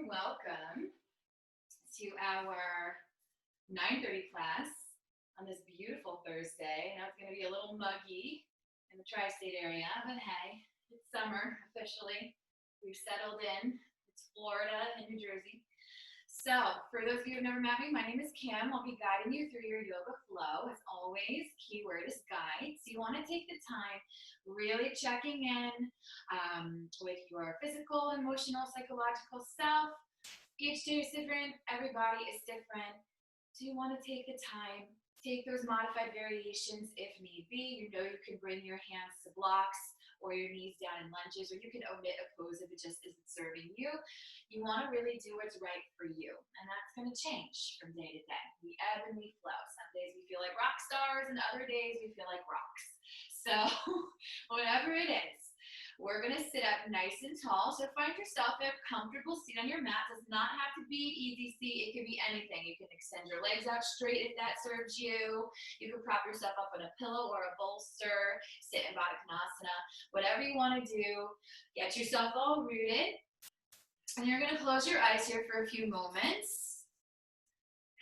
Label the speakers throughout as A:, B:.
A: Welcome to our 9:30 class on this beautiful Thursday. Now it's going to be a little muggy in the tri-state area, but hey, it's summer officially. We've settled in. It's Florida and New Jersey. So, for those of you who have never met me, my name is Kim. I'll be guiding you through your yoga flow. As always, keyword is guide. So you want to take the time really checking in with your physical, emotional, psychological self. Each day is different. Everybody is different. So you want to take the time, take those modified variations if need be. You know you can bring your hands to blocks or your knees down in lunges, or you can omit a pose if it just isn't serving you. You want to really do what's right for you, and that's going to change from day to day. We ebb and we flow. Some days we feel like rock stars, and other days we feel like rocks. So whatever it is, we're going to sit up nice and tall. So find yourself a comfortable seat on your mat. It does not have to be easy seat. It could be anything. You can extend your legs out straight if that serves you. You can prop yourself up on a pillow or a bolster, sit in Baddha Konasana. Whatever you want to do, get yourself all rooted. And you're going to close your eyes here for a few moments.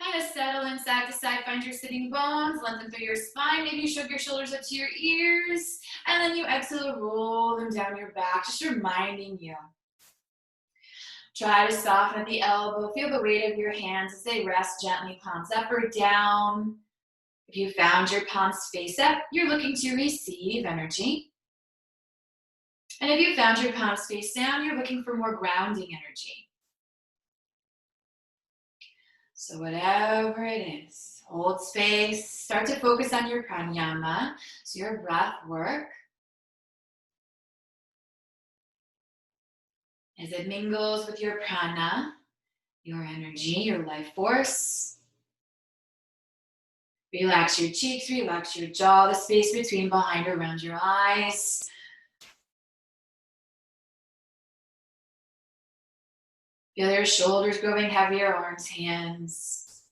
A: Kind of settle in side to side, find your sitting bones, lengthen through your spine. Maybe you shrug your shoulders up to your ears, and then you exhale, roll them down your back, just reminding you. Try to soften at the elbow, feel the weight of your hands as they rest gently, palms up or down. If you found your palms face up, you're looking to receive energy. And if you found your palms face down, you're looking for more grounding energy. So whatever it is, hold space, start to focus on your pranayama, so your breath work. As it mingles with your prana, your energy, your life force. Relax your cheeks, relax your jaw, the space between, behind, or around your eyes. Feel your shoulders growing heavier, arms, hands.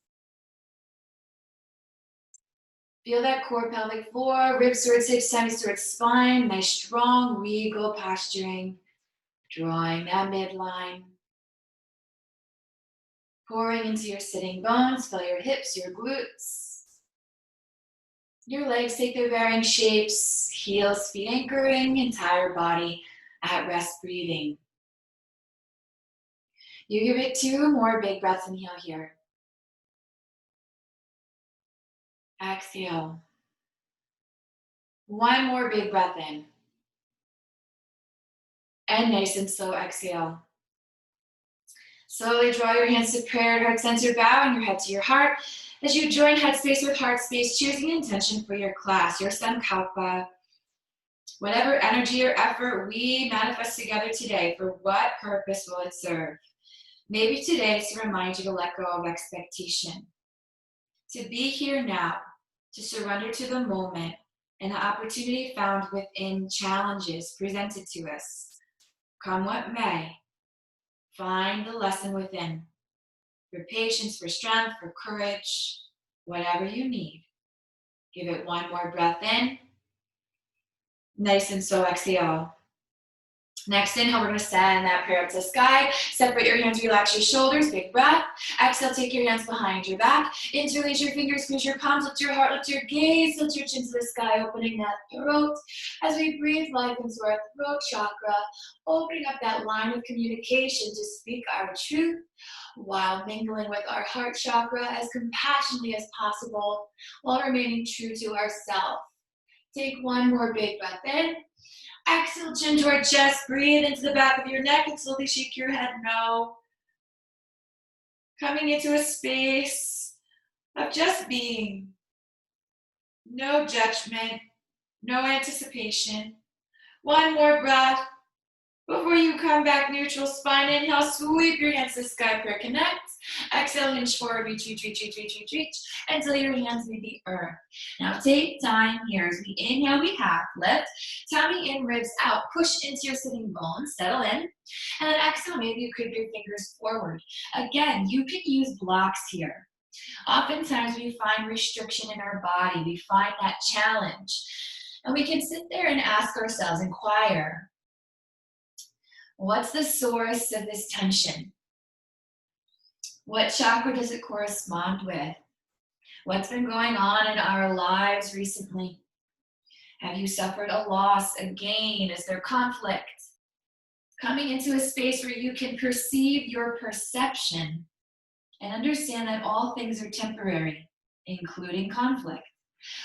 A: Feel that core, pelvic floor, ribs towards hips, tummy towards spine. Nice, strong, regal posturing. Drawing that midline. Pouring into your sitting bones. Feel your hips, your glutes. Your legs take their varying shapes. Heels, feet anchoring, entire body at rest, breathing. You give it 2 more big breaths. Inhale here. Exhale. 1 more big breath in. And nice and slow exhale. Slowly draw your hands to prayer, heart center, bow, and your head to your heart. As you join head space with heart space, choosing an intention for your class, your sankalpa. Whatever energy or effort we manifest together today, for what purpose will it serve? Maybe today it's to remind you to let go of expectation. To be here now, to surrender to the moment, and the opportunity found within challenges presented to us. Come what may, find the lesson within. For patience, for strength, for courage, whatever you need. Give it 1 more breath in. Nice and slow exhale. Next inhale, we're going to send that prayer up to the sky. Separate your hands, relax your shoulders, big breath. Exhale, take your hands behind your back. Interlace your fingers, squeeze your palms, lift your heart, lift your gaze, lift your chin to the sky, opening that throat. As we breathe life into our throat chakra, opening up that line of communication to speak our truth while mingling with our heart chakra as compassionately as possible while remaining true to ourselves. Take 1 more big breath in. Exhale, chin to our chest, breathe into the back of your neck and slowly shake your head no. Coming into a space of just being. No judgment, no anticipation. 1 more breath before you come back, neutral spine. Inhale, sweep your hands to the sky, prayer connect. Exhale, hinge forward, reach, until your hands meet the earth. Now take time here as we inhale, we half lift, tummy in, ribs out, push into your sitting bones, settle in, and then exhale, maybe you creep your fingers forward. Again, you can use blocks here. Oftentimes we find restriction in our body, we find that challenge, and we can sit there and ask ourselves, inquire, what's the source of this tension? What chakra does it correspond with? What's been going on in our lives recently? Have you suffered a loss, a gain? Is there conflict? Coming into a space where you can perceive your perception and understand that all things are temporary, including conflict.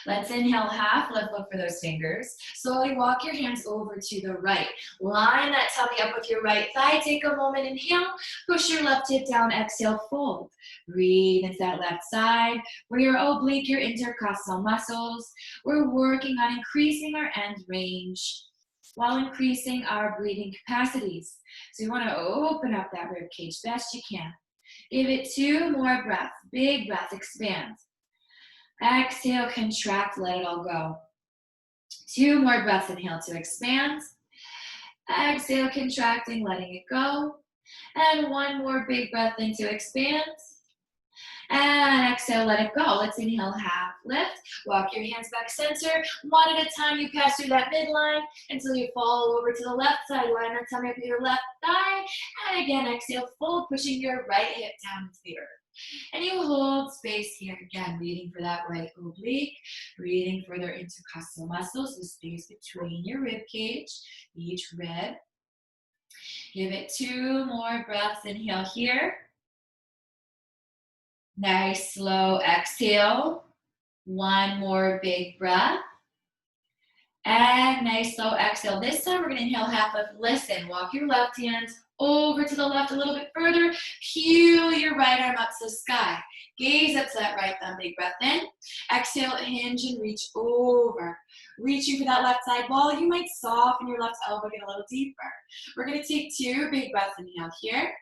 A: Let's inhale half, let's look for those fingers. Slowly walk your hands over to the right. Line that tummy up with your right thigh. Take a moment, inhale, push your left hip down, exhale, fold. Breathe into that left side. Where your oblique, your intercostal muscles. We're working on increasing our end range while increasing our breathing capacities. So you want to open up that rib cage best you can. Give it 2 more breaths. Big breath, expand. Exhale, contract, let it all go. 2 more breaths, inhale to expand. Exhale, contracting, letting it go. And 1 more big breath in to expand. And exhale, let it go. Let's inhale, half lift. Walk your hands back center. 1 at a time, you pass through that midline until you fall over to the left side. Line that tummy up with your left thigh. And again, exhale, fold, pushing your right hip down into the earth. And you hold space here again, breathing for that right oblique, breathing for their intercostal muscles, the space between your rib cage, each rib. Give it 2 more breaths. Inhale here. Nice, slow exhale. 1 more big breath. And nice, slow exhale. This time we're going to inhale half lift. Listen, walk your left hand over to the left a little bit further. Peel your right arm up to the sky. Gaze up to that right thumb. Big breath in. Exhale, hinge and reach over. Reaching for that left side wall. You might soften your left elbow, get a little deeper. We're going to take 2 big breaths. Inhale here.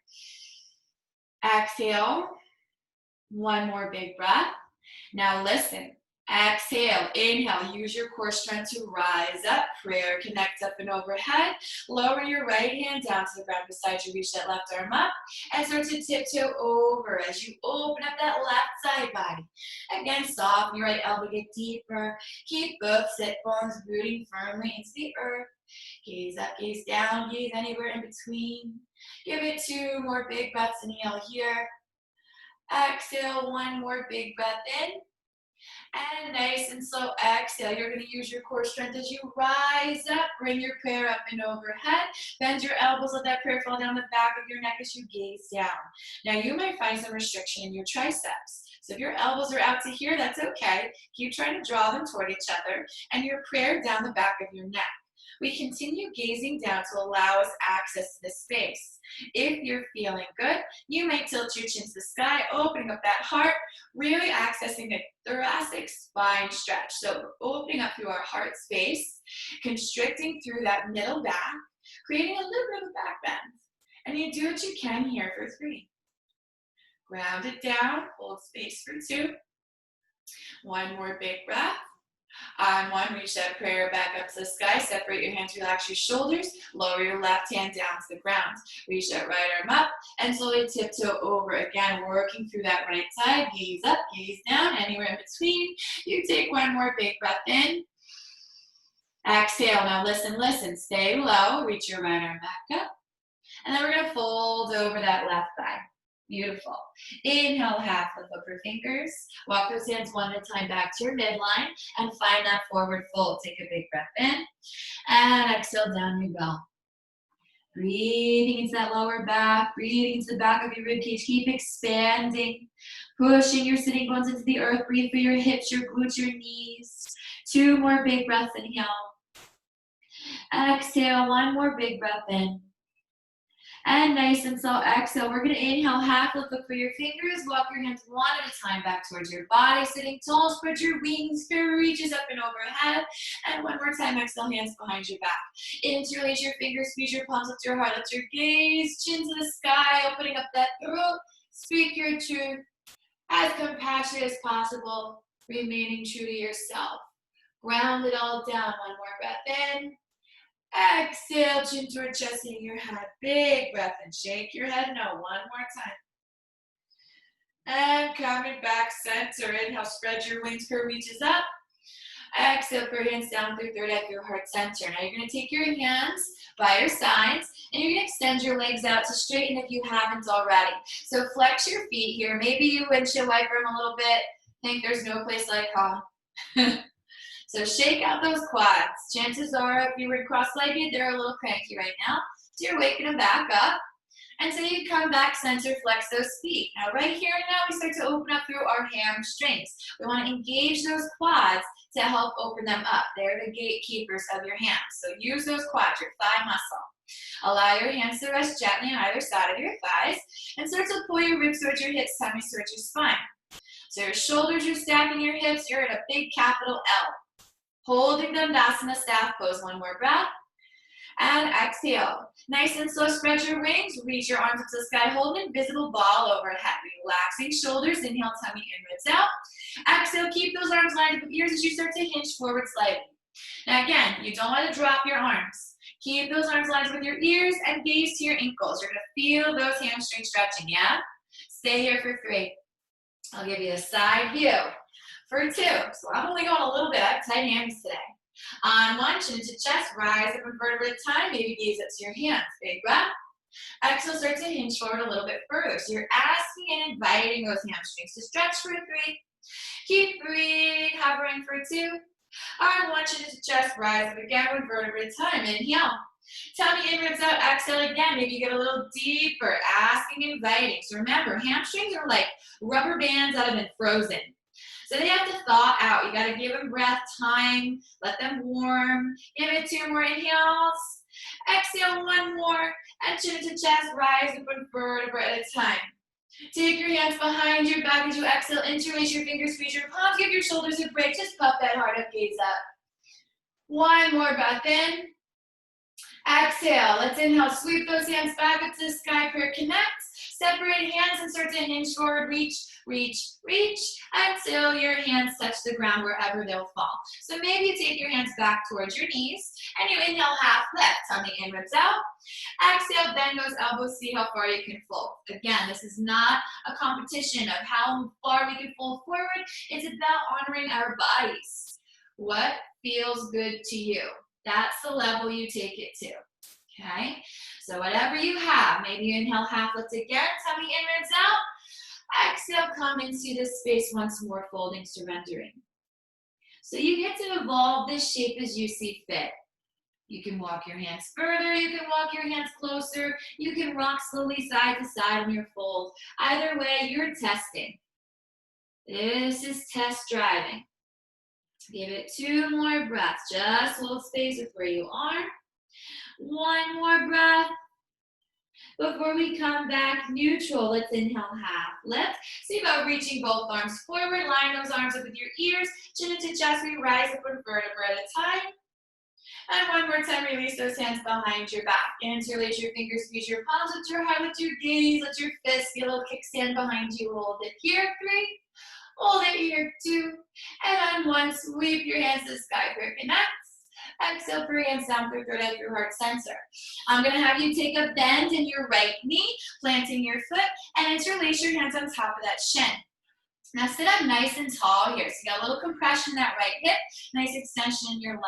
A: Exhale. 1 more big breath. Now listen. Exhale, inhale, use your core strength to rise up. Prayer connects up and overhead. Lower your right hand down to the ground beside you. Reach that left arm up and start to tiptoe over as you open up that left side body. Again, soften your right elbow, get deeper. Keep both sit bones rooting firmly into the earth. Gaze up, gaze down, gaze anywhere in between. Give it 2 more big breaths. Inhale here. Exhale, 1 more big breath in. And nice and slow exhale. You're going to use your core strength as you rise up. Bring your prayer up and overhead. Bend your elbows. Let that prayer fall down the back of your neck as you gaze down. Now you might find some restriction in your triceps. So if your elbows are out to here, that's okay. Keep trying to draw them toward each other. And your prayer down the back of your neck. We continue gazing down to allow us access to this space. If you're feeling good, you might tilt your chin to the sky, opening up that heart, really accessing the thoracic spine stretch. So opening up through our heart space, constricting through that middle back, creating a little bit of a back bend. And you do what you can here for 3. Ground it down, hold space for 2. 1 more big breath. On 1, reach that prayer back up to the sky. Separate your hands, relax your shoulders. Lower your left hand down to the ground. Reach that right arm up and slowly tiptoe over. Again, working through that right side. Gaze up, gaze down, anywhere in between. You take 1 more big breath in. Exhale. Now listen, listen. Stay low. Reach your right arm back up. And then we're going to fold over that left thigh. Beautiful. Inhale, half lift up your fingers. Walk those hands 1 at a time back to your midline and find that forward fold. Take a big breath in and exhale, down you go. Breathing into that lower back, breathing into the back of your ribcage. Keep expanding, pushing your sitting bones into the earth. Breathe for your hips, your glutes, your knees. 2 more big breaths. Inhale. Exhale, 1 more big breath in. And nice and slow exhale. We're going to inhale, half lift, look for your fingers. Walk your hands 1 at a time back towards your body. Sitting tall, spread your wings. Spirit reaches up and overhead. And 1 more time, exhale, hands behind your back. Interlace your fingers, squeeze your palms up to your heart. Lift your gaze, chin to the sky, opening up that throat. Speak your truth as compassionate as possible, remaining true to yourself. Ground it all down. 1 more breath in. Exhale, chin toward chest, hitting your head. Big breath and shake your head. No, 1 more time. And coming back center. Inhale, spread your wings, curve reaches up. Exhale for your hands down through third eye through heart center. Now you're going to take your hands by your sides and you're going to extend your legs out to straighten if you haven't already. So flex your feet here. Maybe you windshield wiper them a little bit. Think there's no place like home. So shake out those quads. Chances are if you were cross-legged, they're a little cranky right now. So you're waking them back up. And so you come back center, flex those feet. Now right here and now we start to open up through our hamstrings. We want to engage those quads to help open them up. They're the gatekeepers of your hands. So use those quads, your thigh muscle. Allow your hands to rest gently on either side of your thighs and start to pull your ribs towards your hips, tummy towards your spine. So your shoulders, you're stacking your hips, you're in a big capital L. Holding Dandasana staff pose, one more breath. And exhale. Nice and slow, spread your wings, reach your arms up to the sky, hold an invisible ball overhead. Relaxing shoulders, inhale, tummy in, ribs out. Exhale, keep those arms lined up with ears as you start to hinge forward slightly. Now again, you don't want to drop your arms. Keep those arms lined up with your ears and gaze to your ankles. You're going to feel those hamstrings stretching, yeah? Stay here for 3. I'll give you a side view for 2. So I'm only going a little bit. I have tight hands today. On 1, chin to chest, rise up and vertebra at a time. Maybe gaze up to your hands. Big breath. Exhale, start to hinge forward a little bit further. So you're asking and inviting those hamstrings to stretch for 3. Keep breathing, hovering for 2. On 1, chin to chest, rise up again, one vertebra at a time. Inhale. Tummy in, ribs out. Exhale again. Maybe you get a little deeper. Asking, inviting. So remember, hamstrings are like rubber bands that have been frozen. So they have to thaw out. You got to give them breath time. Let them warm. Give it 2 more inhales. Exhale 1 more. And chin to chest. Rise up one vertebra at a time. Take your hands behind your back as you exhale. Interlace your fingers, squeeze your palms. Give your shoulders a break. Just puff that heart up, gaze up. 1 more breath in. Exhale. Let's inhale. Sweep those hands back up to the sky. Prayer connects. Separate hands and start to hinge forward. Reach, reach, reach, until your hands touch the ground wherever they'll fall. So maybe you take your hands back towards your knees and you inhale half lift, tummy in, ribs out. Exhale, bend those elbows, see how far you can fold. Again, this is not a competition of how far we can fold forward. It's about honoring our bodies. What feels good to you? That's the level you take it to. Okay, so whatever you have, maybe you inhale half lift again, tummy in, ribs out. Exhale, come into this space once more, folding, surrendering. So you get to evolve this shape as you see fit. You can walk your hands further, you can walk your hands closer, you can rock slowly side to side in your fold. Either way, you're testing. This is test driving. Give it 2 more breaths. Just hold space with where you are. 1 more breath. Before we come back neutral, let's inhale half lift. See about reaching both arms forward. Line those arms up with your ears. Chin into chest. We rise up one vertebra at a time. And 1 more time, release those hands behind your back. Interlace your fingers, squeeze your palms, lift your heart, lift your gaze, let your fists get a little kickstand behind you. Hold it here, 3. Hold it here, 2. And on 1, sweep your hands to the sky. Prayer connects. Exhale, for your hands down through third eye through heart center. I'm going to have you take a bend in your right knee, planting your foot, and interlace your hands on top of that shin. Now sit up nice and tall here. So you got a little compression in that right hip, nice extension in your left.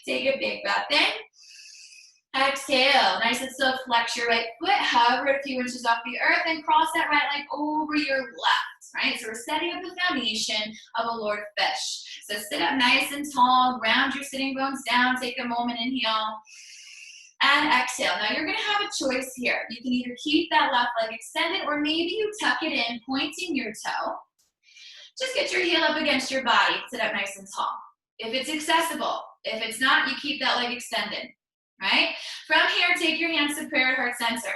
A: Take a big breath in. Exhale. Nice and slow. Flex your right foot. Hover a few inches off the earth and cross that right leg over your left. Right? So we're setting up the foundation of a Lord Fish. So sit up nice and tall. Ground your sitting bones down. Take a moment. Inhale. And exhale. Now you're going to have a choice here. You can either keep that left leg extended or maybe you tuck it in, pointing your toe. Just get your heel up against your body. Sit up nice and tall. If it's accessible. If it's not, you keep that leg extended. Right? From here, take your hands to prayer at heart center.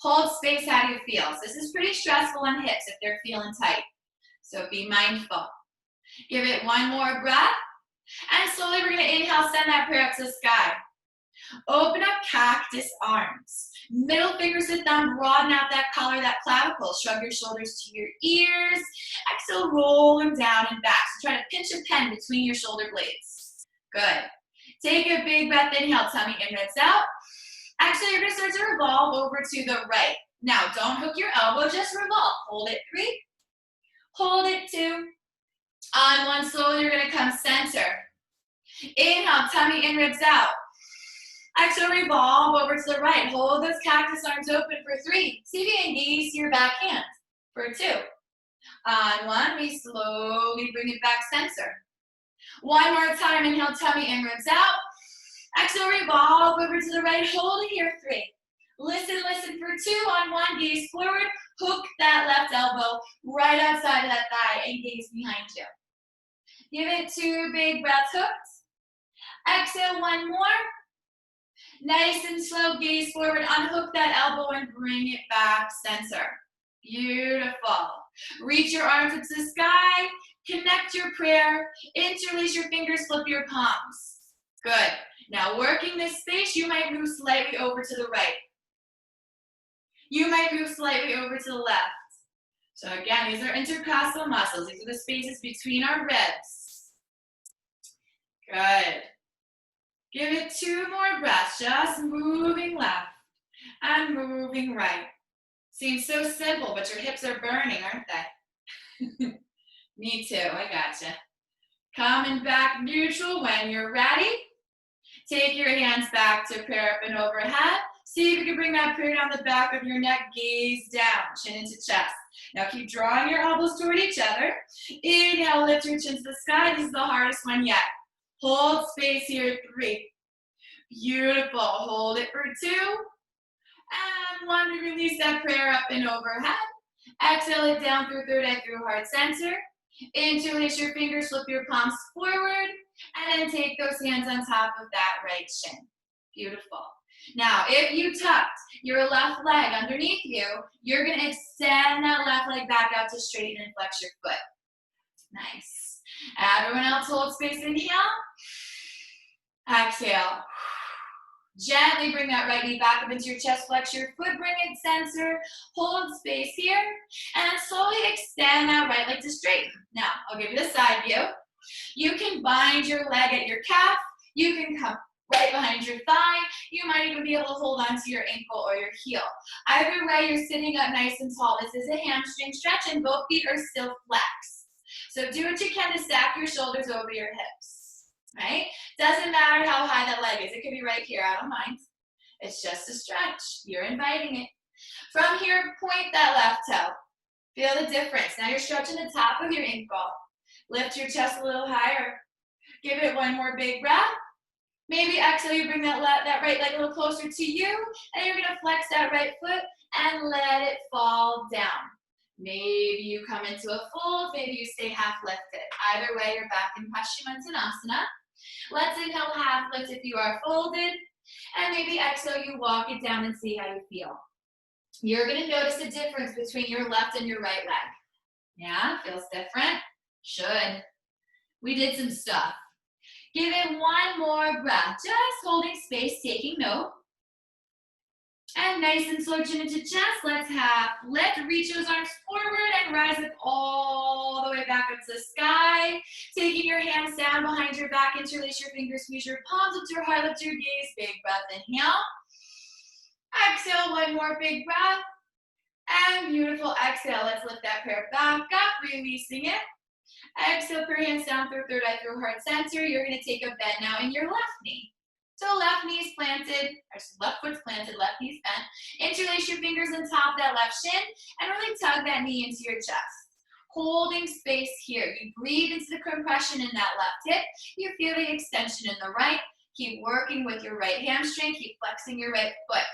A: Hold space. How do you feel? So this is pretty stressful on hips if they're feeling tight. So be mindful. Give it 1 more breath. And slowly we're going to inhale, send that prayer up to the sky. Open up cactus arms. Middle fingers to thumb, broaden out that collar, that clavicle. Shrug your shoulders to your ears. Exhale, roll them down and back. So try to pinch a pen between your shoulder blades. Good. Take a big breath, inhale, tummy in, ribs out. Exhale, you're going to start to revolve over to the right. Now, don't hook your elbow, just revolve. Hold it 3. Hold it 2. On one, slowly you're gonna come center. Inhale, tummy in, ribs out. Exhale, revolve over to the right. Hold those cactus arms open for 3. See if you can gaze your back hand for 2. On one, we slowly bring it back center. One more time, inhale, tummy in, ribs out. Exhale, revolve over to the right. Hold it here, 3. Listen for 2. On one, gaze forward. Hook that left elbow right outside of that thigh and gaze behind you. Give it 2 big breaths, hooked. Exhale, one more. Nice and slow, gaze forward, unhook that elbow and bring it back center. Beautiful. Reach your arms up to the sky, connect your prayer, interlace your fingers, flip your palms. Good. Now working this space, you might move slightly over to the right. You might move slightly over to the left. So again, these are intercostal muscles. These are the spaces between our ribs. Good. Give it 2 more breaths, just moving left and moving right. Seems so simple, but your hips are burning, aren't they? Me too, I gotcha. Coming back neutral when you're ready. Take your hands back to prayer up and overhead. See if you can bring that prayer down the back of your neck, gaze down, chin into chest. Now keep drawing your elbows toward each other. Inhale, lift your chin to the sky. This is the hardest one yet. Hold space here, 3. Beautiful, hold it for 2. And 1, we release that prayer up and overhead. Exhale it down through third eye, through heart center. Interlace your fingers, flip your palms forward, and then take those hands on top of that right shin. Beautiful. Now, if you tucked your left leg underneath you, you're gonna extend that left leg back out to straighten and flex your foot. Nice. Everyone else hold space, inhale. Exhale. Gently bring that right knee back up into your chest, flex your foot, bring it center, hold space here, and then slowly extend that right leg to straighten. Now, I'll give you the side view. You can bind your leg at your calf, you can come right behind your thigh, you might even be able to hold onto your ankle or your heel. Either way, you're sitting up nice and tall. This is a hamstring stretch and both feet are still flexed. So do what you can to stack your shoulders over your hips, right? Doesn't matter how high that leg is. It could be right here, I don't mind. It's just a stretch. You're inviting it. From here, point that left toe. Feel the difference. Now you're stretching the top of your ankle. Lift your chest a little higher. Give it 1 more big breath. Maybe exhale, you bring that right leg a little closer to you, and you're gonna flex that right foot and let it fall down. Maybe you come into a fold, maybe you stay half lifted. Either way, you're back in Paschimottanasana. Let's inhale, half lift if you are folded, and maybe exhale, you walk it down and see how you feel. You're gonna notice a difference between your left and your right leg. Yeah, feels different? Should. We did some stuff. Give it 1 more breath, just holding space, taking note. And nice and slow, chin into chest. Let's half lift, reach those arms forward and rise up all the way back up to the sky. Taking your hands down behind your back, interlace your fingers, squeeze your palms up to your heart, lift your gaze, big breath, inhale. Exhale, 1 more big breath. And beautiful, exhale. Let's lift that prayer back up, releasing it. Exhale, put your hands down through third eye, through heart center. You're gonna take a bend now in your left knee. So left knee's planted, or left foot's planted, left knee's bent. Interlace your fingers on top of that left shin and really tug that knee into your chest. Holding space here. You breathe into the compression in that left hip. You feel the extension in the right. Keep working with your right hamstring. Keep flexing your right foot.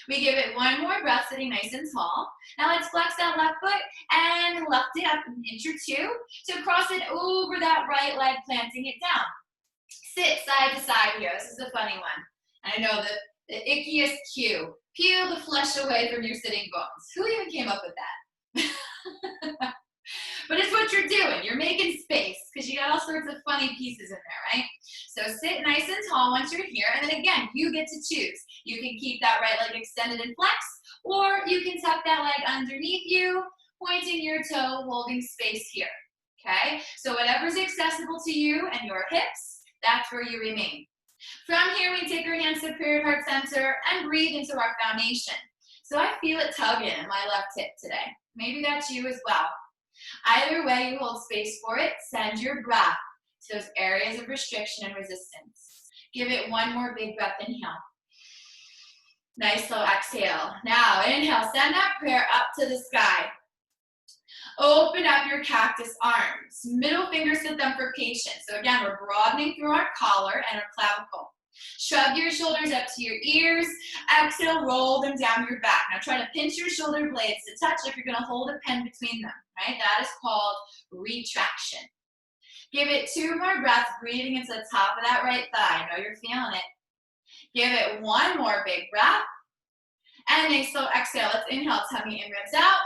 A: We give it 1 more breath, sitting nice and tall. Now let's flex that left foot and lift it up an inch or 2 to cross it over that right leg, planting it down. Sit side to side here. This is a funny one. I know the ickiest cue. Peel the flesh away from your sitting bones. Who even came up with that? But it's what you're doing. You're making space because you got all sorts of funny pieces in there, right? So sit nice and tall once you're here. And then again, you get to choose. You can keep that right leg extended and flex, or you can tuck that leg underneath you, pointing your toe, holding space here, okay? So whatever's accessible to you and your hips, that's where you remain. From here, we take our hands to period heart center and breathe into our foundation. So I feel it tugging in my left hip today. Maybe that's you as well. Either way, you hold space for it. Send your breath to those areas of restriction and resistance. Give it one more big breath. Inhale. Nice slow exhale. Now inhale, send that prayer up to the sky. Open up your cactus arms. Middle fingers to thumb for patience. So again, we're broadening through our collar and our clavicle. Shrug your shoulders up to your ears. Exhale, roll them down your back. Now try to pinch your shoulder blades to touch like you're gonna hold a pen between them, right? That is called retraction. Give it 2 more breaths, breathing into the top of that right thigh. I know you're feeling it. Give it 1 more big breath. And a slow exhale. Let's inhale, tummy in, ribs out.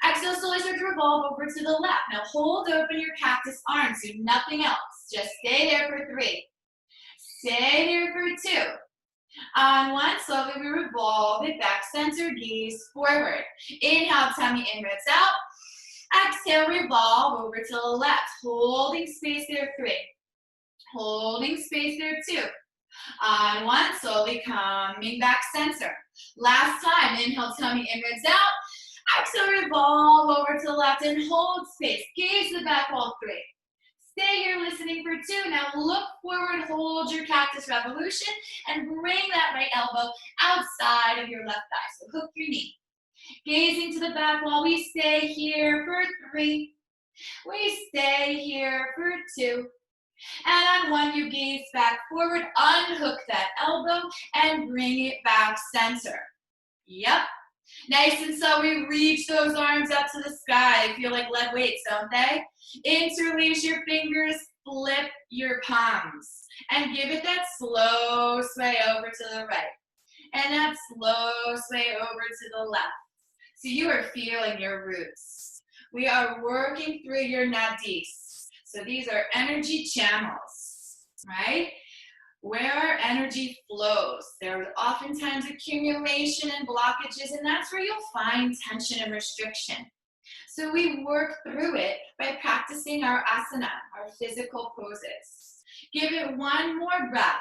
A: Exhale, slowly start to revolve over to the left. Now hold open your cactus arms. Do nothing else. Just stay there for 3. Stay there for 2. On 1, slowly we revolve it back, center, gaze forward. Inhale, tummy in, ribs out. Exhale, revolve over to the left. Holding space there, 3. Holding space there, 2. On 1, slowly coming back, center. Last time, inhale, tummy in, ribs out. Exhale, revolve over to the left and hold space. Gaze the back wall, 3. Stay here listening for 2. Now look forward, hold your cactus revolution, and bring that right elbow outside of your left thigh. So hook your knee. Gazing to the back wall, we stay here for 3. We stay here for 2. And on 1, you gaze back forward, unhook that elbow, and bring it back center. Yep. Nice and slow, we reach those arms up to the sky. They feel like lead weights, don't they? Interlace your fingers, flip your palms, and give it that slow sway over to the right. And that slow sway over to the left. So you are feeling your roots. We are working through your nadis. So these are energy channels, right? Where our energy flows. There are oftentimes accumulation and blockages, and that's where you'll find tension and restriction. So we work through it by practicing our asana, our physical poses. Give it 1 more breath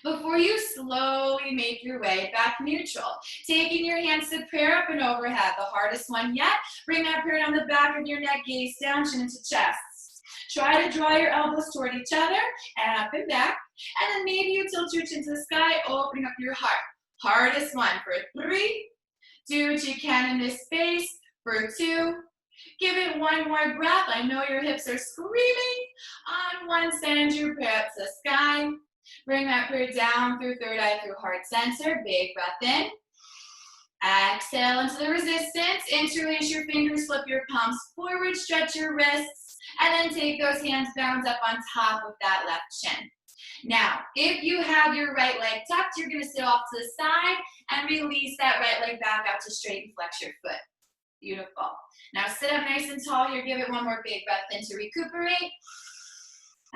A: before you slowly make your way back neutral. Taking your hands to prayer up and overhead, the hardest one yet. Bring that prayer down the back of your neck, gaze down, chin into chest. Try to draw your elbows toward each other and up and back. And then maybe you tilt your chin to the sky, opening up your heart. Hardest one for 3. Do what you can in this space for 2. Give it 1 more breath. I know your hips are screaming. On 1, send your prayer up to the sky. Bring that prayer down through third eye, through heart center. Big breath in. Exhale into the resistance. Interlace your fingers, flip your palms forward, stretch your wrists, and then take those hands bound up on top of that left shin. Now, if you have your right leg tucked, you're going to sit off to the side and release that right leg back out to straight and flex your foot. Beautiful. Now sit up nice and tall here. Give it 1 more big breath in to recuperate.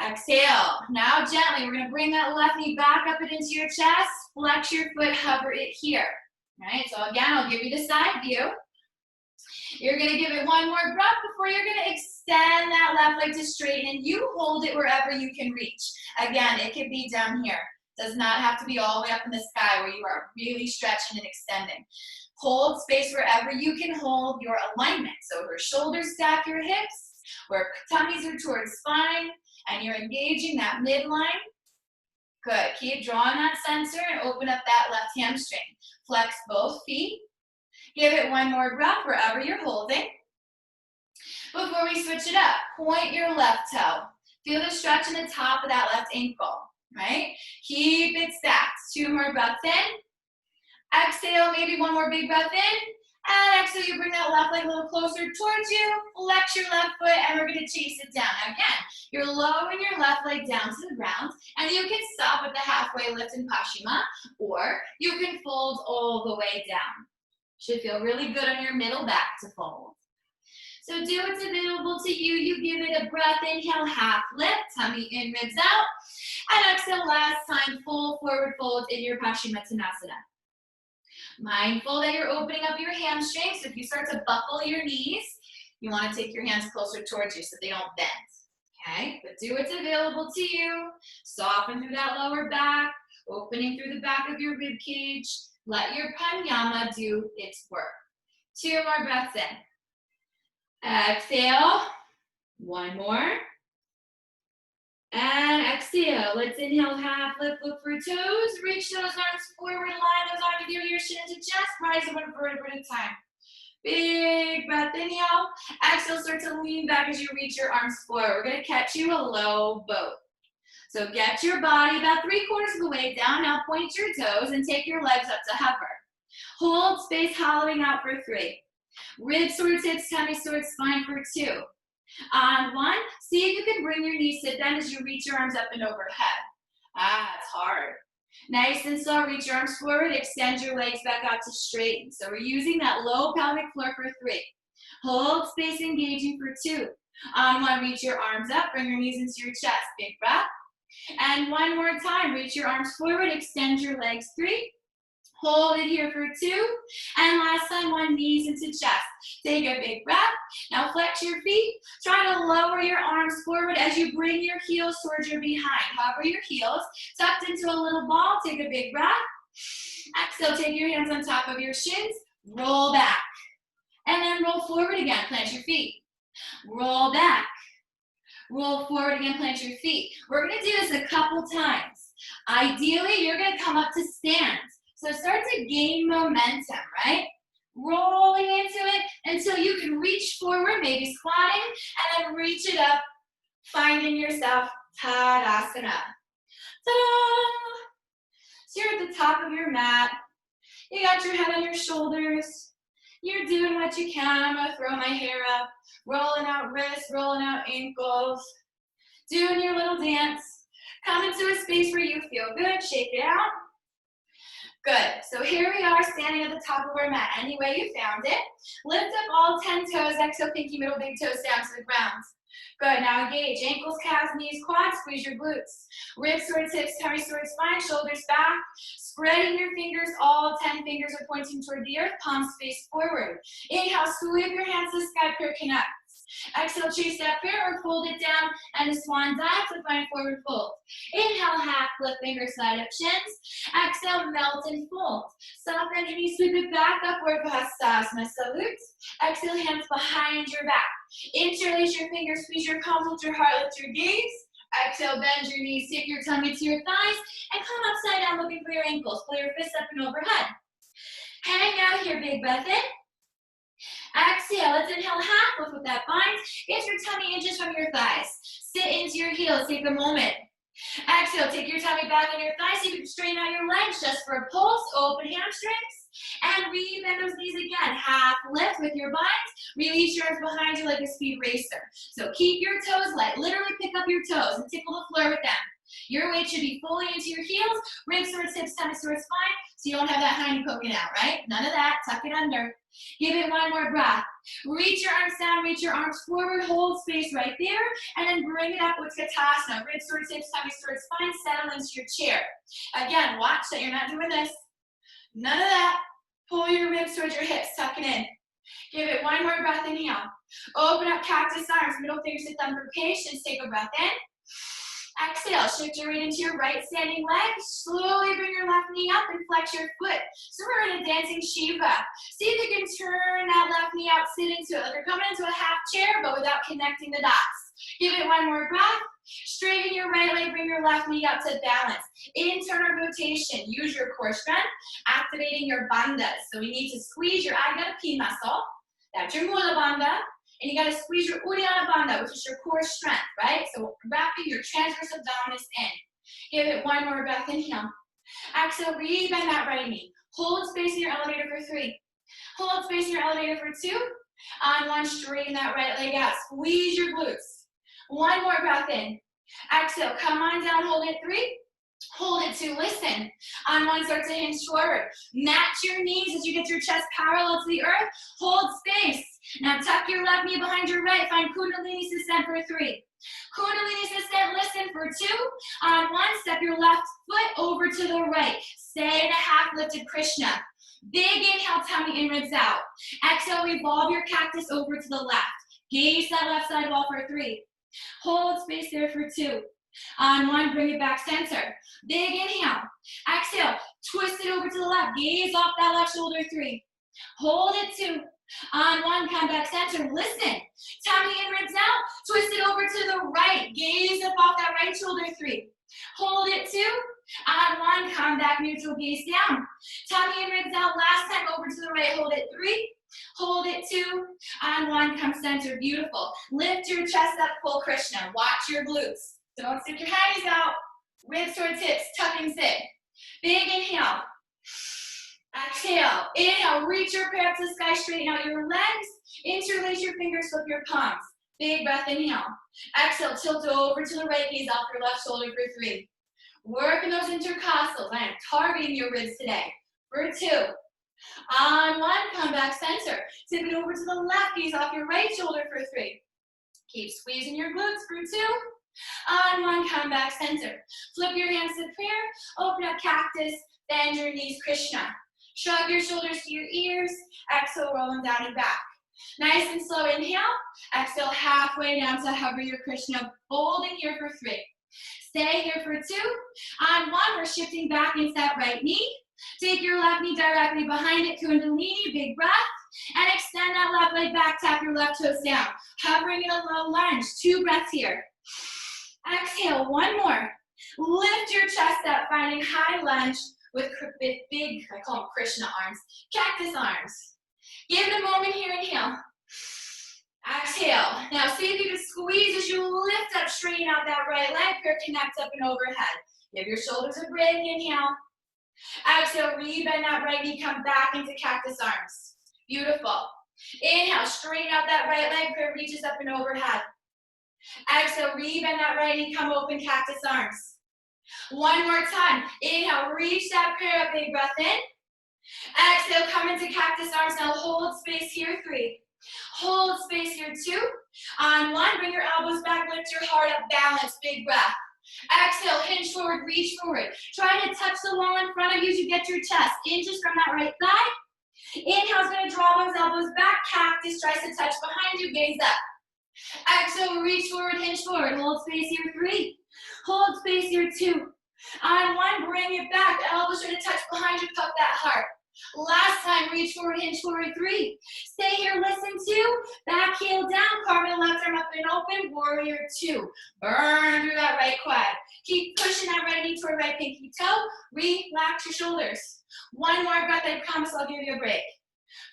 A: Exhale. Now gently, we're going to bring that left knee back up and into your chest. Flex your foot, hover it here. All right, so again, I'll give you the side view. You're going to give it 1 more breath before you're going to extend that left leg to straighten, and you hold it wherever you can reach. Again, it could be down here. Does not have to be all the way up in the sky where you are really stretching and extending. Hold space wherever you can hold your alignment. So where shoulders stack your hips, where tummies are towards spine, and you're engaging that midline. Good. Keep drawing that center and open up that left hamstring. Flex both feet. Give it 1 more breath wherever you're holding. Before we switch it up, point your left toe. Feel the stretch in the top of that left ankle, right? Keep it stacked. 2 more breaths in. Exhale, maybe 1 more big breath in. And exhale, you bring that left leg a little closer towards you. Flex your left foot, and we're going to chase it down. Now again, you're lowering your left leg down to the ground, and you can stop at the halfway lift in Paschimottanasana, or you can fold all the way down. Should feel really good on your middle back to fold. So do what's available to you. You give it a breath. Inhale, half lift, tummy in, ribs out. And exhale, last time, full forward fold in your Paschimottanasana. Mindful that you're opening up your hamstrings. So if you start to buckle your knees, you want to take your hands closer towards you so they don't bend. Okay? But do what's available to you. Soften through that lower back, opening through the back of your rib cage. Let your pranayama do its work. 2 more breaths in. Exhale. One more. And exhale. Let's inhale, half lift, look for toes. Reach those arms forward, line those arms with your shin to chest. Rise up one vertebra at a time. Big breath, inhale. Exhale, start to lean back as you reach your arms forward. We're gonna catch you a low boat. So get your body about 3/4 of the way down. Now point your toes and take your legs up to hover. Hold space, hollowing out for 3. Ribs towards hips, tummy towards spine for 2. On 1, see if you can bring your knees to bend as you reach your arms up and overhead. It's hard. Nice and slow, reach your arms forward, extend your legs back out to straighten. So we're using that low pelvic floor for 3. Hold space, engaging for 2. On 1, reach your arms up, bring your knees into your chest. Big breath. And one more time, reach your arms forward, extend your legs. 3. Hold it here for 2. And last time, 1, knees into chest. Take a big breath. Now flex your feet. Try to lower your arms forward as you bring your heels towards your behind. Hover your heels, tucked into a little ball. Take a big breath. Exhale, take your hands on top of your shins. Roll back. And then roll forward again. Plant your feet. Roll back. Roll forward again, plant your feet. We're gonna do this a couple times. Ideally, you're gonna come up to stand. So start to gain momentum, right? Rolling into it until you can reach forward, maybe squatting, and then reach it up, finding yourself Tadasana. Ta-da! So you're at the top of your mat. You got your head on your shoulders. You're doing what you can. I'm gonna throw my hair up, rolling out wrists, rolling out ankles, doing your little dance. Come into a space where you feel good, shake it out. Good, so here we are standing at the top of our mat. Any way you found it. Lift up all 10 toes, exhale, pinky, middle, big toes down to the ground. Good, now engage, ankles, calves, knees, quads, squeeze your glutes. Ribs towards hips, tummy towards spine, shoulders back. Spreading your fingers, all 10 fingers are pointing toward the earth, palms face forward. Inhale, sweep your hands to the sky, prayer connect. Exhale, chase that prayer or fold it down and a swan dive to find forward fold. Inhale, half lift, fingers slide up shins. Exhale, melt and fold. Soft bend your knees, sweep it back, upward Hastasana salute. Exhale, hands behind your back. Interlace your fingers, squeeze your palms, lift your heart, lift your gaze. Exhale, bend your knees, take your tummy to your thighs, and come upside down looking for your ankles. Pull your fists up and overhead. Hang out here, big breath in. Exhale, let's inhale half lift with that bind. Get your tummy inches from your thighs. Sit into your heels, take a moment. Exhale, take your tummy back on your thighs so you can straighten out your legs just for a pulse. Open hamstrings. And rebend those knees again. Half lift with your bind. Release your arms behind you like a speed racer. So keep your toes light. Literally pick up your toes and tickle the floor with them. Your weight should be fully into your heels. Ribs towards hips, tummy towards spine. So you don't have that hiney poking out, right? None of that. Tuck it under. Give it one more breath. Reach your arms down, reach your arms forward, hold space right there, and then bring it up with Utkatasana. Ribs towards hips, tummy towards spine, settle into your chair. Again, watch that you're not doing this. None of that. Pull your ribs towards your hips, tuck it in. Give it one more breath, inhale. Open up cactus arms, middle fingers to thumb for patience. Take a breath in. Exhale, shift your weight into your right standing leg. Slowly bring your left knee up and flex your foot. So we're in a dancing Shiva. See if you can turn that left knee out, sit into it. Like you're coming into a half chair, but without connecting the dots. Give it one more breath. Straighten your right leg, bring your left knee up to balance. Internal rotation, use your core strength, activating your bandhas. So we need to squeeze your Ajna P muscle. That's your Mula Bandha. And you gotta squeeze your Uddiyana Bandha, which is your core strength, right? So wrapping your transverse abdominis in. Give it one more breath, inhale. Exhale, rebend that right knee. Hold space in your elevator for 3. Hold space in your elevator for 2. On 1, straighten that right leg out. Squeeze your glutes. One more breath in. Exhale, come on down, hold it 3. Hold it 2, listen. On 1, start to hinge forward. Match your knees as you get your chest parallel to the earth. Hold space. Now tuck your left knee behind your right. Find Kundalini descent for 3. Kundalini descent, listen for 2. On 1, step your left foot over to the right. Stay in a half lifted Krishna. Big inhale, tummy in, ribs out. Exhale, revolve your cactus over to the left. Gaze that left side wall for 3. Hold space there for 2. On 1, bring it back center. Big inhale. Exhale, twist it over to the left. Gaze off that left shoulder, 3. Hold it 2. On one, come back center. Listen. Tummy in, ribs out. Twist it over to the right. Gaze up off that right shoulder. 3. Hold it. 2. On one, come back neutral. Gaze down. Tummy in, ribs out. Last time over to the right. Hold it. 3. Hold it. 2. On one, come center. Beautiful. Lift your chest up. Full Krishna. Watch your glutes. Don't stick your hands out. Ribs towards hips. Tucking sit. Big inhale. Exhale. Inhale. Reach your prayer up to the sky. Straighten out your legs. Interlace your fingers. Flip your palms. Big breath. Inhale. Exhale. Tilt over to the right. Gaze off your left shoulder for 3. Working those intercostals. I am targeting your ribs today. For 2. On one, come back center. Tip it over to the left. Gaze off your right shoulder for 3. Keep squeezing your glutes for 2. On one, come back center. Flip your hands to prayer. Open up cactus. Bend your knees, Krishna. Shrug your shoulders to your ears. Exhale, roll them down and back. Nice and slow inhale. Exhale, halfway down to hover your Krishna. Holding here for 3. Stay here for 2. On one, we're shifting back into that right knee. Take your left knee directly behind it. Kundalini, big breath. And extend that left leg back. Tap your left toes down. Hovering in a low lunge. 2 breaths here. Exhale, 1 more. Lift your chest up, finding high lunge with big, I call them Krishna arms, cactus arms. Give it a moment here, inhale. Exhale. Now see if you can squeeze as you lift up, straighten out that right leg, prayer connect up and overhead. Give your shoulders a break, inhale. Exhale, rebend that right knee, come back into cactus arms. Beautiful. Inhale, straighten out that right leg, prayer reaches up and overhead. Exhale, rebend that right knee, come open, cactus arms. 1 more time. Inhale, reach that prayer up, big breath in. Exhale, come into cactus arms. Now hold space here, 3. Hold space here, 2. On 1, bring your elbows back, lift your heart up, balance, big breath. Exhale, hinge forward, reach forward. Try to touch the wall in front of you as you get to your chest. Inches from that right thigh. Inhale is going to draw those elbows back. Cactus tries to touch behind you, gaze up. Exhale, reach forward, hinge forward. Hold space here, 3. Hold space here, 2. On 1, bring it back. Elbows try to touch behind you, puff that heart. Last time, reach forward, hinge forward, 3. Stay here, listen 2. Back heel down, carve the left arm up and open, warrior 2. Burn through that right quad. Keep pushing that right knee toward right pinky toe. Relax your shoulders. 1 more breath, I promise I'll give you a break.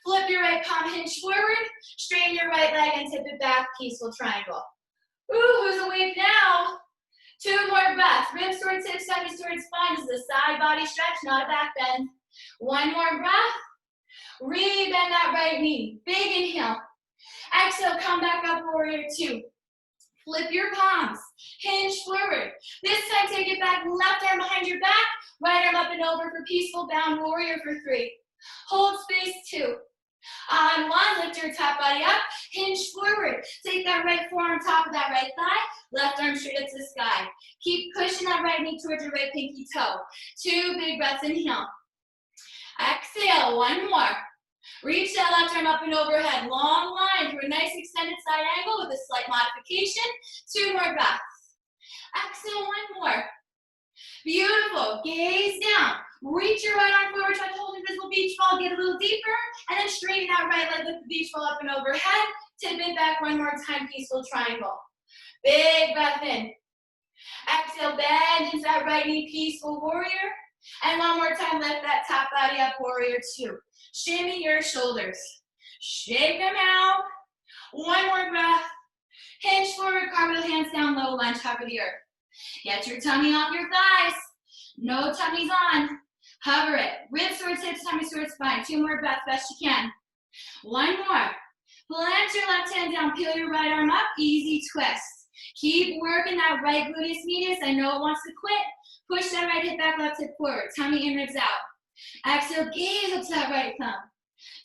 A: Flip your right palm, hinge forward. Straighten your right leg and tip it back, peaceful triangle. Ooh, who's awake now? 2 more breaths. Ribs towards hips, tummies towards spine. This is a side body stretch, not a back bend. 1 more breath. Rebend that right knee. Big inhale. Exhale, come back up, warrior 2. Flip your palms. Hinge forward. This time, take it back. Left arm behind your back. Right arm up and over for peaceful bound warrior for 3. Hold space 2. On 1, lift your top body up. Hinge forward. Take that right forearm top of that right thigh. Left arm straight up to the sky. Keep pushing that right knee towards your right pinky toe. 2 big breaths. Inhale. Exhale. 1 more. Reach that left arm up and overhead. Long line through a nice extended side angle with a slight modification. 2 more breaths. Exhale. 1 more. Beautiful. Gaze down. Reach your right arm forward. Try to hold invisible beach ball. Get a little deeper. And then straighten that right leg. Lift the beach ball up and overhead. Tip it back 1 more time. Peaceful triangle. Big breath in. Exhale. Bend into that right knee. Peaceful warrior. And 1 more time. Lift that top body up. Warrior 2. Shimmy your shoulders. Shake them out. 1 more breath. Hinge forward. Carve the hands down. Low lunge. Hover the earth. Get your tummy off your thighs. No tummies on. Hover it. Ribs towards hips, tummy towards spine. 2 more breaths, best you can. 1 more. Plant your left hand down. Peel your right arm up. Easy twist. Keep working that right gluteus medius. I know it wants to quit. Push that right hip back, left hip forward. Tummy in, ribs out. Exhale, gaze up to that right thumb.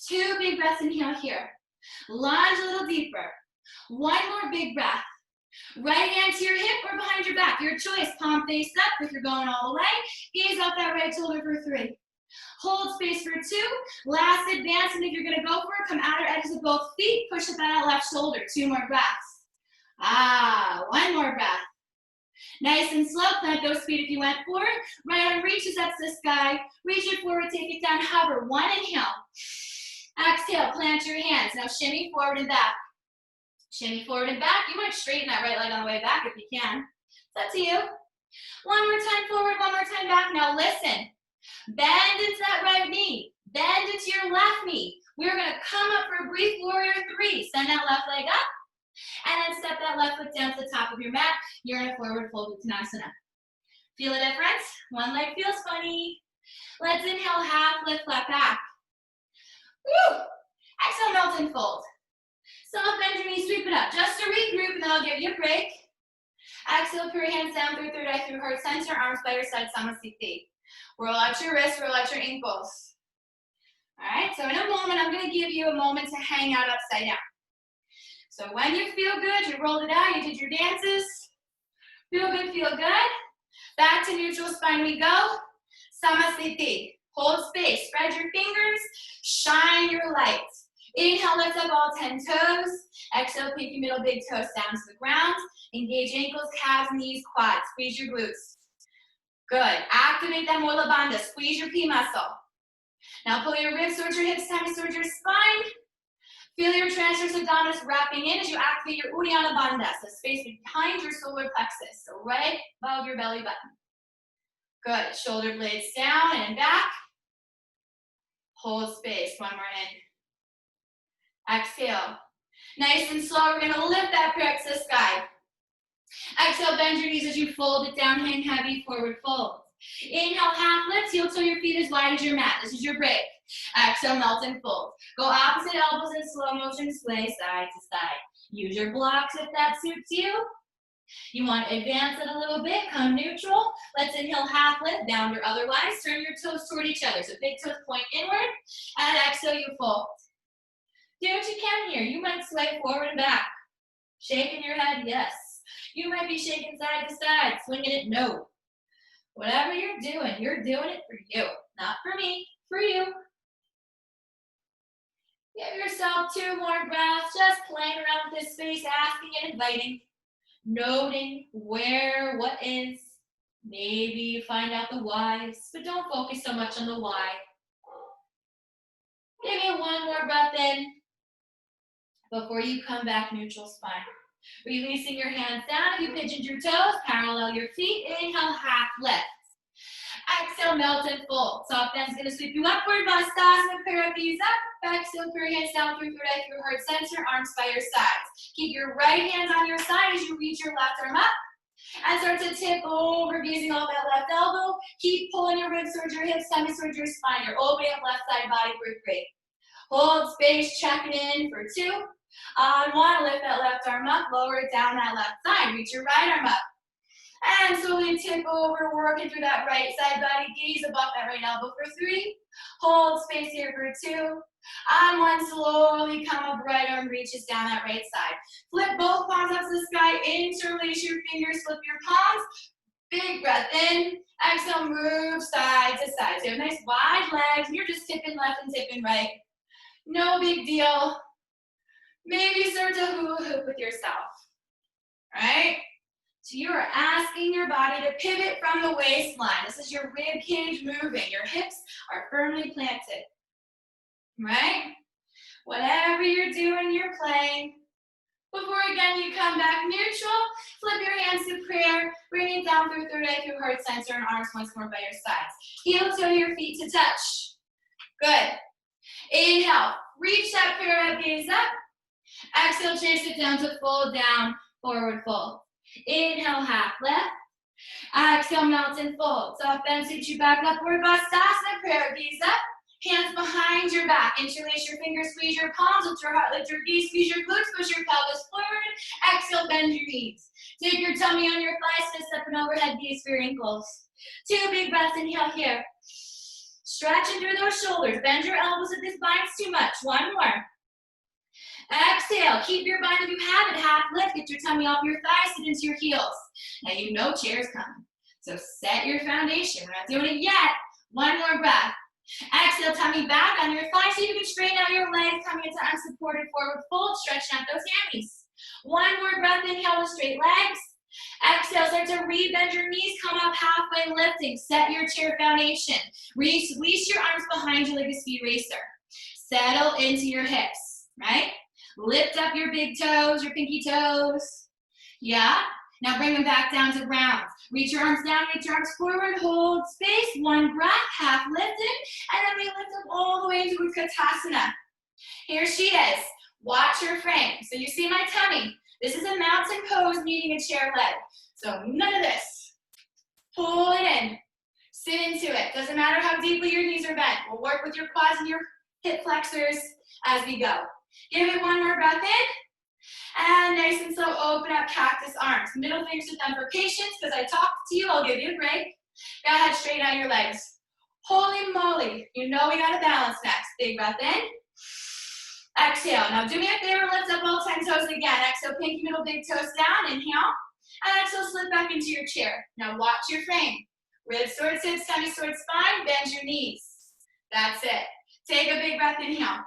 A: 2 big breaths. Inhale here. Lunge a little deeper. 1 more big breath. Right hand to your hip or behind your back. Your choice. Palm face up if you're going all the way. Gaze off that right shoulder for 3. Hold space for 2. Last advance, and if you're going to go for it, come outer edges of both feet. Push up that left shoulder. 2 more breaths. 1 more breath. Nice and slow. Plant those feet if you went for it. Right arm reaches up to the sky. Reach it forward. Take it down. Hover. 1 inhale. Exhale, plant your hands. Now shimmy forward and back. Shimmy forward and back. You might straighten that right leg on the way back if you can. It's up to you. One more time forward, one more time back. Now listen. Bend into that right knee. Bend into your left knee. We're going to come up for a brief warrior three. Send that left leg up. And then step that left foot down to the top of your mat. You're in a forward fold Uttanasana. Feel the difference? One leg feels funny. Let's inhale, half lift, flat back. Woo! Exhale, melt and fold. Soft bend your knees, sweep it up. Just to regroup, and then I'll give you a break. Exhale, put your hands down through third eye, through heart center, arms by your side, Samasthiti. Roll out your wrists, roll out your ankles. All right, so in a moment, I'm going to give you a moment to hang out upside down. So when you feel good, you rolled it out, you did your dances. Feel good, feel good. Back to neutral spine we go. Samasthiti. Hold space, spread your fingers, shine your light. Inhale, lift up all 10 toes. Exhale, pinky, middle, big toes down to the ground. Engage ankles, calves, knees, quads. Squeeze your glutes. Good. Activate that Mula Bandha. Squeeze your P muscle. Now pull your ribs towards your hips, tummy towards your spine. Feel your transverse abdominis wrapping in as you activate your Uddiyana Bandha, so space behind your solar plexus, so right above your belly button. Good. Shoulder blades down and back. Hold space. One more in. Exhale. Nice and slow. We're going to lift that prayer to the sky. Exhale, bend your knees as you fold it down, hang heavy, forward fold. Inhale, half lift, heel toe your feet as wide as your mat. This is your break. Exhale, melt and fold. Go opposite elbows in slow motion, sway side to side. Use your blocks if that suits you. You want to advance it a little bit, come neutral. Let's inhale, half lift, down or otherwise. Turn your toes toward each other. So big toes point inward, and exhale, you fold. Do what you can here. You might sway forward and back. Shaking your head, yes. You might be shaking side to side, swinging it, no. Whatever you're doing it for you. Not for me, for you. Give yourself 2 more breaths, just playing around with this space, asking and inviting. Noting where, what is. Maybe you find out the whys, but don't focus so much on the why. Give me 1 more breath in before you come back neutral spine. Releasing your hands down. If you pigeoned your toes, parallel your feet. Inhale, half lift. Exhale, melt and fold. Soft bend's going to sweep you upward. Vastasana, pair of knees up. Exhale, put your hands down through third eye, through heart center, arms by your sides. Keep your right hands on your side as you reach your left arm up. And start to tip over, gazing off that left elbow. Keep pulling your ribs towards your hips, tummy towards your spine. You're all the way up left side body for 3. Hold space, check it in for 2. On 1, lift that left arm up, lower it down that left side. Reach your right arm up. And slowly tip over, working through that right side body. Gaze above that right elbow for 3. Hold space here for 2. On 1, slowly come up, right arm reaches down that right side. Flip both palms up to the sky, interlace your fingers, flip your palms. Big breath in. Exhale, move side to side. So you have nice wide legs, and you're just tipping left and tipping right. No big deal. Maybe start to hula hoop with yourself. Right? So you are asking your body to pivot from the waistline. This is your rib cage moving. Your hips are firmly planted. Right? Whatever you're doing, you're playing. Before again you come back neutral, flip your hands to prayer, bring it down through third eye, through heart center, and arms once more by your sides. Heel toe your feet to touch. Good. Inhale, reach that parallel gaze up. Exhale, chase it down to fold down, forward fold. Inhale, half lift. Exhale, melt and fold. Soft bend, sit you back upward, Vastasana, prayer gaze up. Hands behind your back. Interlace your fingers, squeeze your palms, lift your heart, lift your gaze, squeeze your glutes, push your pelvis forward. Exhale, bend your knees. Take your tummy on your thighs, step an overhead gaze for your ankles. 2 big breaths, inhale here. Stretching through those shoulders. Bend your elbows if this binds too much. 1 more. Exhale, keep your bind if you have it, half lift, get your tummy off your thighs, sit into your heels. Now you know chair's coming, so set your foundation. We're not doing it yet. 1 more breath. Exhale, tummy back on your thighs so you can straighten out your legs, coming into unsupported forward fold, stretching out those hammies. 1 more breath, inhale with straight legs. Exhale, start to re-bend your knees, come up halfway, lifting, set your chair foundation. Release your arms behind you like a speed racer. Settle into your hips, right? Lift up your big toes, your pinky toes. Yeah. Now bring them back down to ground. Reach your arms down, reach your arms forward, hold space, one breath, half lifted, and then we lift up all the way into Utkatasana. Here she is. Watch your frame. So you see my tummy. This is a mountain pose needing a chair leg. So none of this. Pull it in. Sit into it. Doesn't matter how deeply your knees are bent. We'll work with your quads and your hip flexors as we go. Give it one more breath in. And nice and slow, open up cactus arms. Middle fingers to thumb for patience. Because I talked to you, I'll give you a break. Go ahead, straighten out your legs. Holy moly. You know we got to balance next. Big breath in. Exhale. Now do me a favor, lift up all 10 toes again. Exhale, pinky middle, big toes down. Inhale. And exhale, slip back into your chair. Now watch your frame. Ribs towards hips, tummy towards spine. Bend your knees. That's it. Take a big breath. Inhale.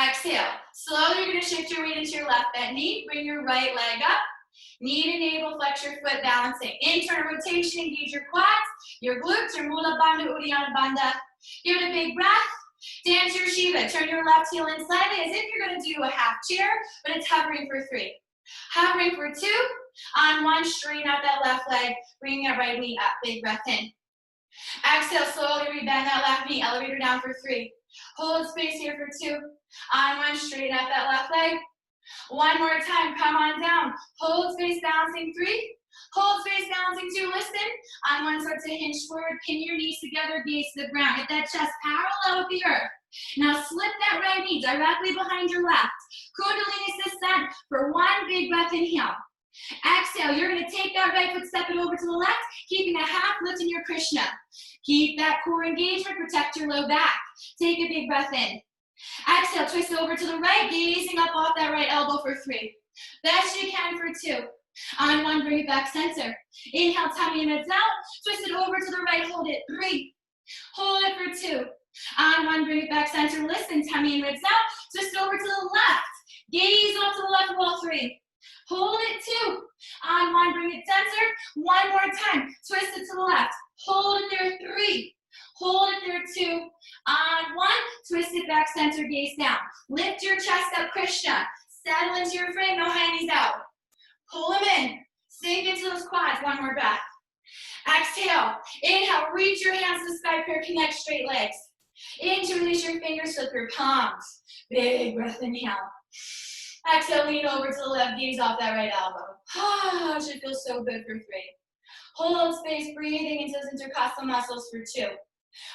A: Exhale. Slowly, you're going to shift your weight into your left bent knee. Bring your right leg up. Knee to navel, flex your foot, balancing. Internal rotation, engage your quads, your glutes, your Mula Bandha, Uddiyana Bandha. Give it a big breath. Dance your Shiva. Turn your left heel in slightly as if you're going to do a half chair, but it's hovering for 3. Hovering for 2. On 1, straighten out that left leg. Bring that right knee up. Big breath in. Exhale, slowly rebend that left knee. Elevator down for 3. Hold space here for 2. On 1, straighten out that left leg. One more time, come on down. Hold space, balancing 3. Hold space, balancing 2. Listen. On 1, start to hinge forward. Pin your knees together, gaze to the ground. Get that chest parallel with the earth. Now slip that right knee directly behind your left. Kundalini descent for 1 big breath. Inhale. Exhale, you're going to take that right foot, step it over to the left, keeping a half lift in your Krishna. Keep that core engagement, protect your low back. Take a big breath in. Exhale, twist over to the right, gazing up off that right elbow for 3. Best you can for 2. On 1, bring it back center. Inhale, tummy and hips out. Twist it over to the right, hold it. 3. Hold it for 2. On 1, bring it back center. Listen, tummy and ribs out. Twist over to the left. Gaze off to the left wall. 3. Hold it. 2. On 1, bring it center. One more time. Twist it to the left. Hold it there. 3. Hold it there. 2. On 1, twist it back center. Gaze down. Lift your chest up, Krishna. Settle into your frame. No handies out. Pull them in. Sink into those quads. One more breath. Exhale. Inhale. Reach your hands to the sky. Prayer. Connect straight legs. Interlace your fingers. Flip your palms. Big breath. Inhale. Exhale. Lean over to the left. Gaze off that right elbow. Should feel so good for 3. Hold space. Breathing into those intercostal muscles for 2.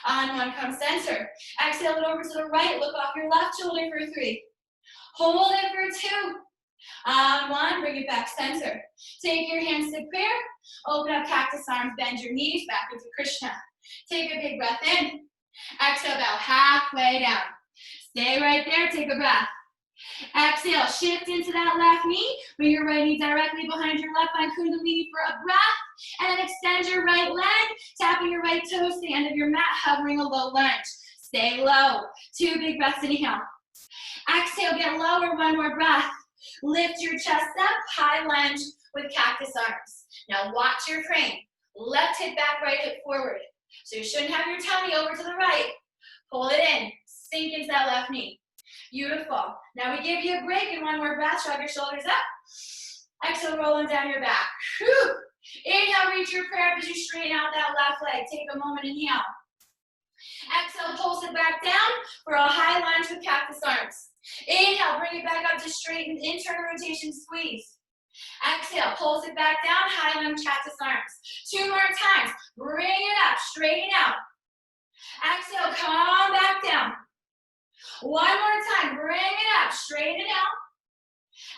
A: On 1, come center. Exhale it over to the right. Look off your left shoulder for 3. Hold it for 2. On 1, bring it back center. Take your hands to prayer. Open up cactus arms, bend your knees back into Krishna. Take a big breath in. Exhale, about halfway down. Stay right there, take a breath. Exhale, shift into that left knee. Bring your right knee directly behind your left, find Kundalini for a breath. And then extend your right leg, tapping your right toes to the end of your mat, hovering a low lunge. Stay low. 2 big breaths, inhale. Exhale, get lower, 1 more breath. Lift your chest up, high lunge with cactus arms. Now watch your frame. Left hip back, right hip forward. So you shouldn't have your tummy over to the right. Pull it in, sink into that left knee. Beautiful. Now we give you a break and 1 more breath. Shrug your shoulders up. Exhale, roll them down your back. Whew. Inhale, reach your prayer as you straighten out that left leg. Take a moment, inhale. Exhale, pulse it back down for a high lunge with cactus arms. Inhale, bring it back up to straighten, internal rotation, squeeze. Exhale, pulse it back down, high lunge, cactus arms. 2 more times. Bring it up, straighten out. Exhale, come back down. 1 more time, bring it up, straighten it out.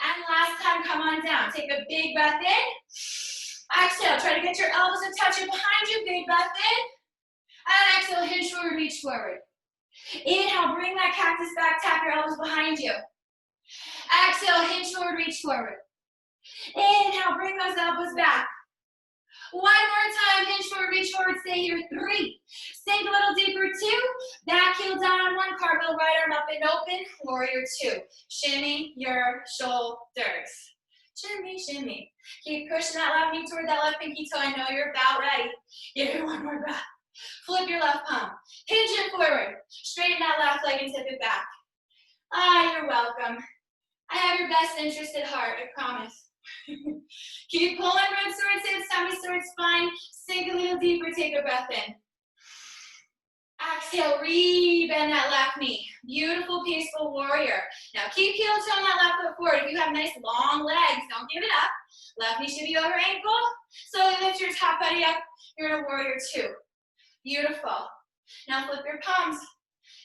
A: And last time, come on down. Take a big breath in. Exhale, try to get your elbows to touch it behind you. Big breath in. And exhale, hinge forward, reach forward. Inhale, bring that cactus back, tap your elbows behind you. Exhale, hinge forward, reach forward. Inhale, bring those elbows back. 1 more time, hinge forward, reach forward, stay here. 3. Sink a little deeper, 2. Back heel down on 1, cartwheel, right arm up and open, warrior 2. Shimmy your shoulders. Shimmy, shimmy. Keep pushing that left knee toward that left pinky toe. I know you're about ready. Give it 1 more breath. Flip your left palm. Hinge it forward. Straighten that left leg and tip it back. Ah, you're welcome. I have your best interest at heart, I promise. Keep pulling ribs towards hips, tummy towards spine. Sink a little deeper, take a breath in. Exhale, re-bend that left knee. Beautiful, peaceful warrior. Now keep heel toe on that left foot forward. If you have nice long legs, don't give it up. Left knee should be over ankle. Slowly lift your top body up. You're in a warrior two. Beautiful. Now flip your palms.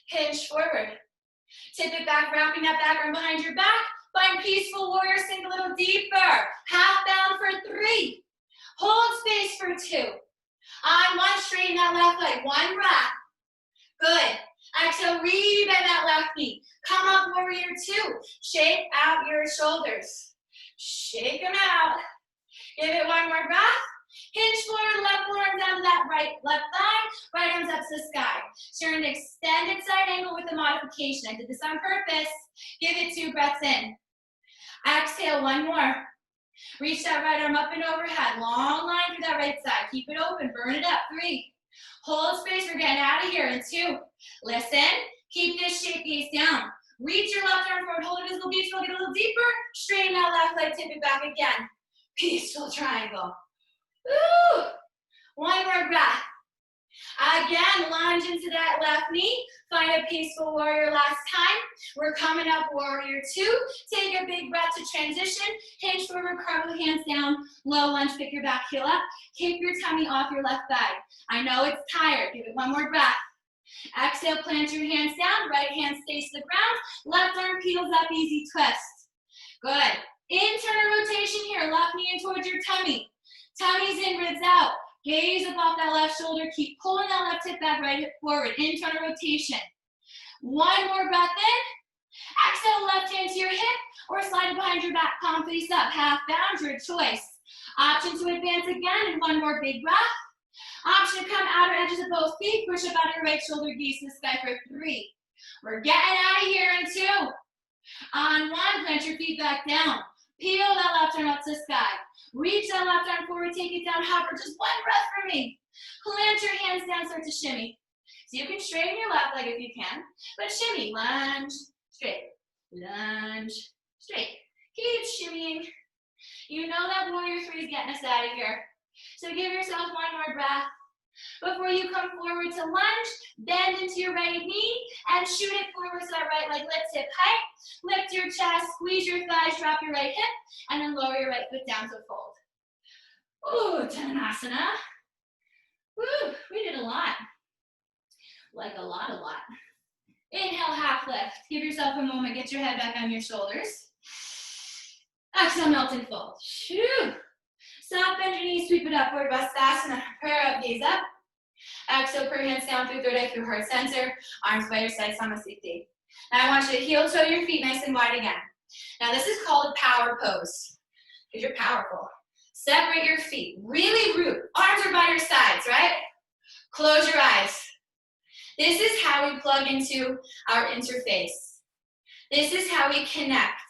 A: Hinge forward. Tip it back, wrapping that back arm behind your back. Find peaceful warrior, sink a little deeper. Half bound for three. Hold space for two. On one, straighten that left leg. One breath. Good. Exhale, re-bend that left knee. Come up, warrior two. Shake out your shoulders. Shake them out. Give it one more breath. Hinge forward, left arm down to that left thigh. Right arms up to the sky. So you're in an extended side angle with a modification. I did this on purpose. Give it 2 breaths in. Exhale, one more. Reach that right arm up and overhead. Long line for that right side. Keep it open. Burn it up. 3. Hold space. We're getting out of here in 2. Listen. Keep this shape, gaze down. Reach your left arm forward. Hold it visible beach. We'll get a little deeper. Straighten that left leg. Tip it back again. Peaceful triangle. Woo! One more breath. Again, lunge into that left knee. Find a peaceful warrior last time. We're coming up warrior 2. Take a big breath to transition. Hinge forward, cartwheel, hands down. Low lunge, pick your back heel up. Keep your tummy off your left thigh. I know it's tired. Give it one more breath. Exhale, plant your hands down. Right hand stays to the ground. Left arm peels up, easy twist. Good. Internal rotation here. Left knee in towards your tummy. Tummy's in, ribs out. Gaze up off that left shoulder. Keep pulling that left hip back, right hip forward. Internal rotation. One more breath in. Exhale, left hand to your hip or slide it behind your back, palm face up. Half bound, your choice. Option to advance again and one more big breath. Option to come outer edges of both feet. Push up out of your right shoulder, gaze to the sky for 3. We're getting out of here in 2. On 1, plant your feet back down. Peel that left arm up to the sky. Reach that left arm forward, take it down, hover. Just one breath for me. Plant your hands down, start to shimmy. So you can straighten your left leg if you can, but shimmy, lunge, straight, lunge, straight. Keep shimmying. You know that warrior 3 is getting us out of here. So give yourself one more breath. Before you come forward to lunge, bend into your right knee and shoot it forward so that right leg lifts hip height. Lift your chest, squeeze your thighs, drop your right hip, and then lower your right foot down to fold. Ooh, Tanasana. Woo, we did a lot. Like a lot. Inhale, half lift. Give yourself a moment, get your head back on your shoulders. Exhale, melt and fold. Shoo. Soft bend your knees, sweep it upward, Vastasana. Prayer up, gaze up. Exhale, put your hands down through third eye, through heart center. Arms by your side, Samasthiti. Now I want you to heel toe your feet nice and wide again. Now this is called a power pose, because you're powerful. Separate your feet, really root. Arms are by your sides, right? Close your eyes. This is how we plug into our interface. This is how we connect.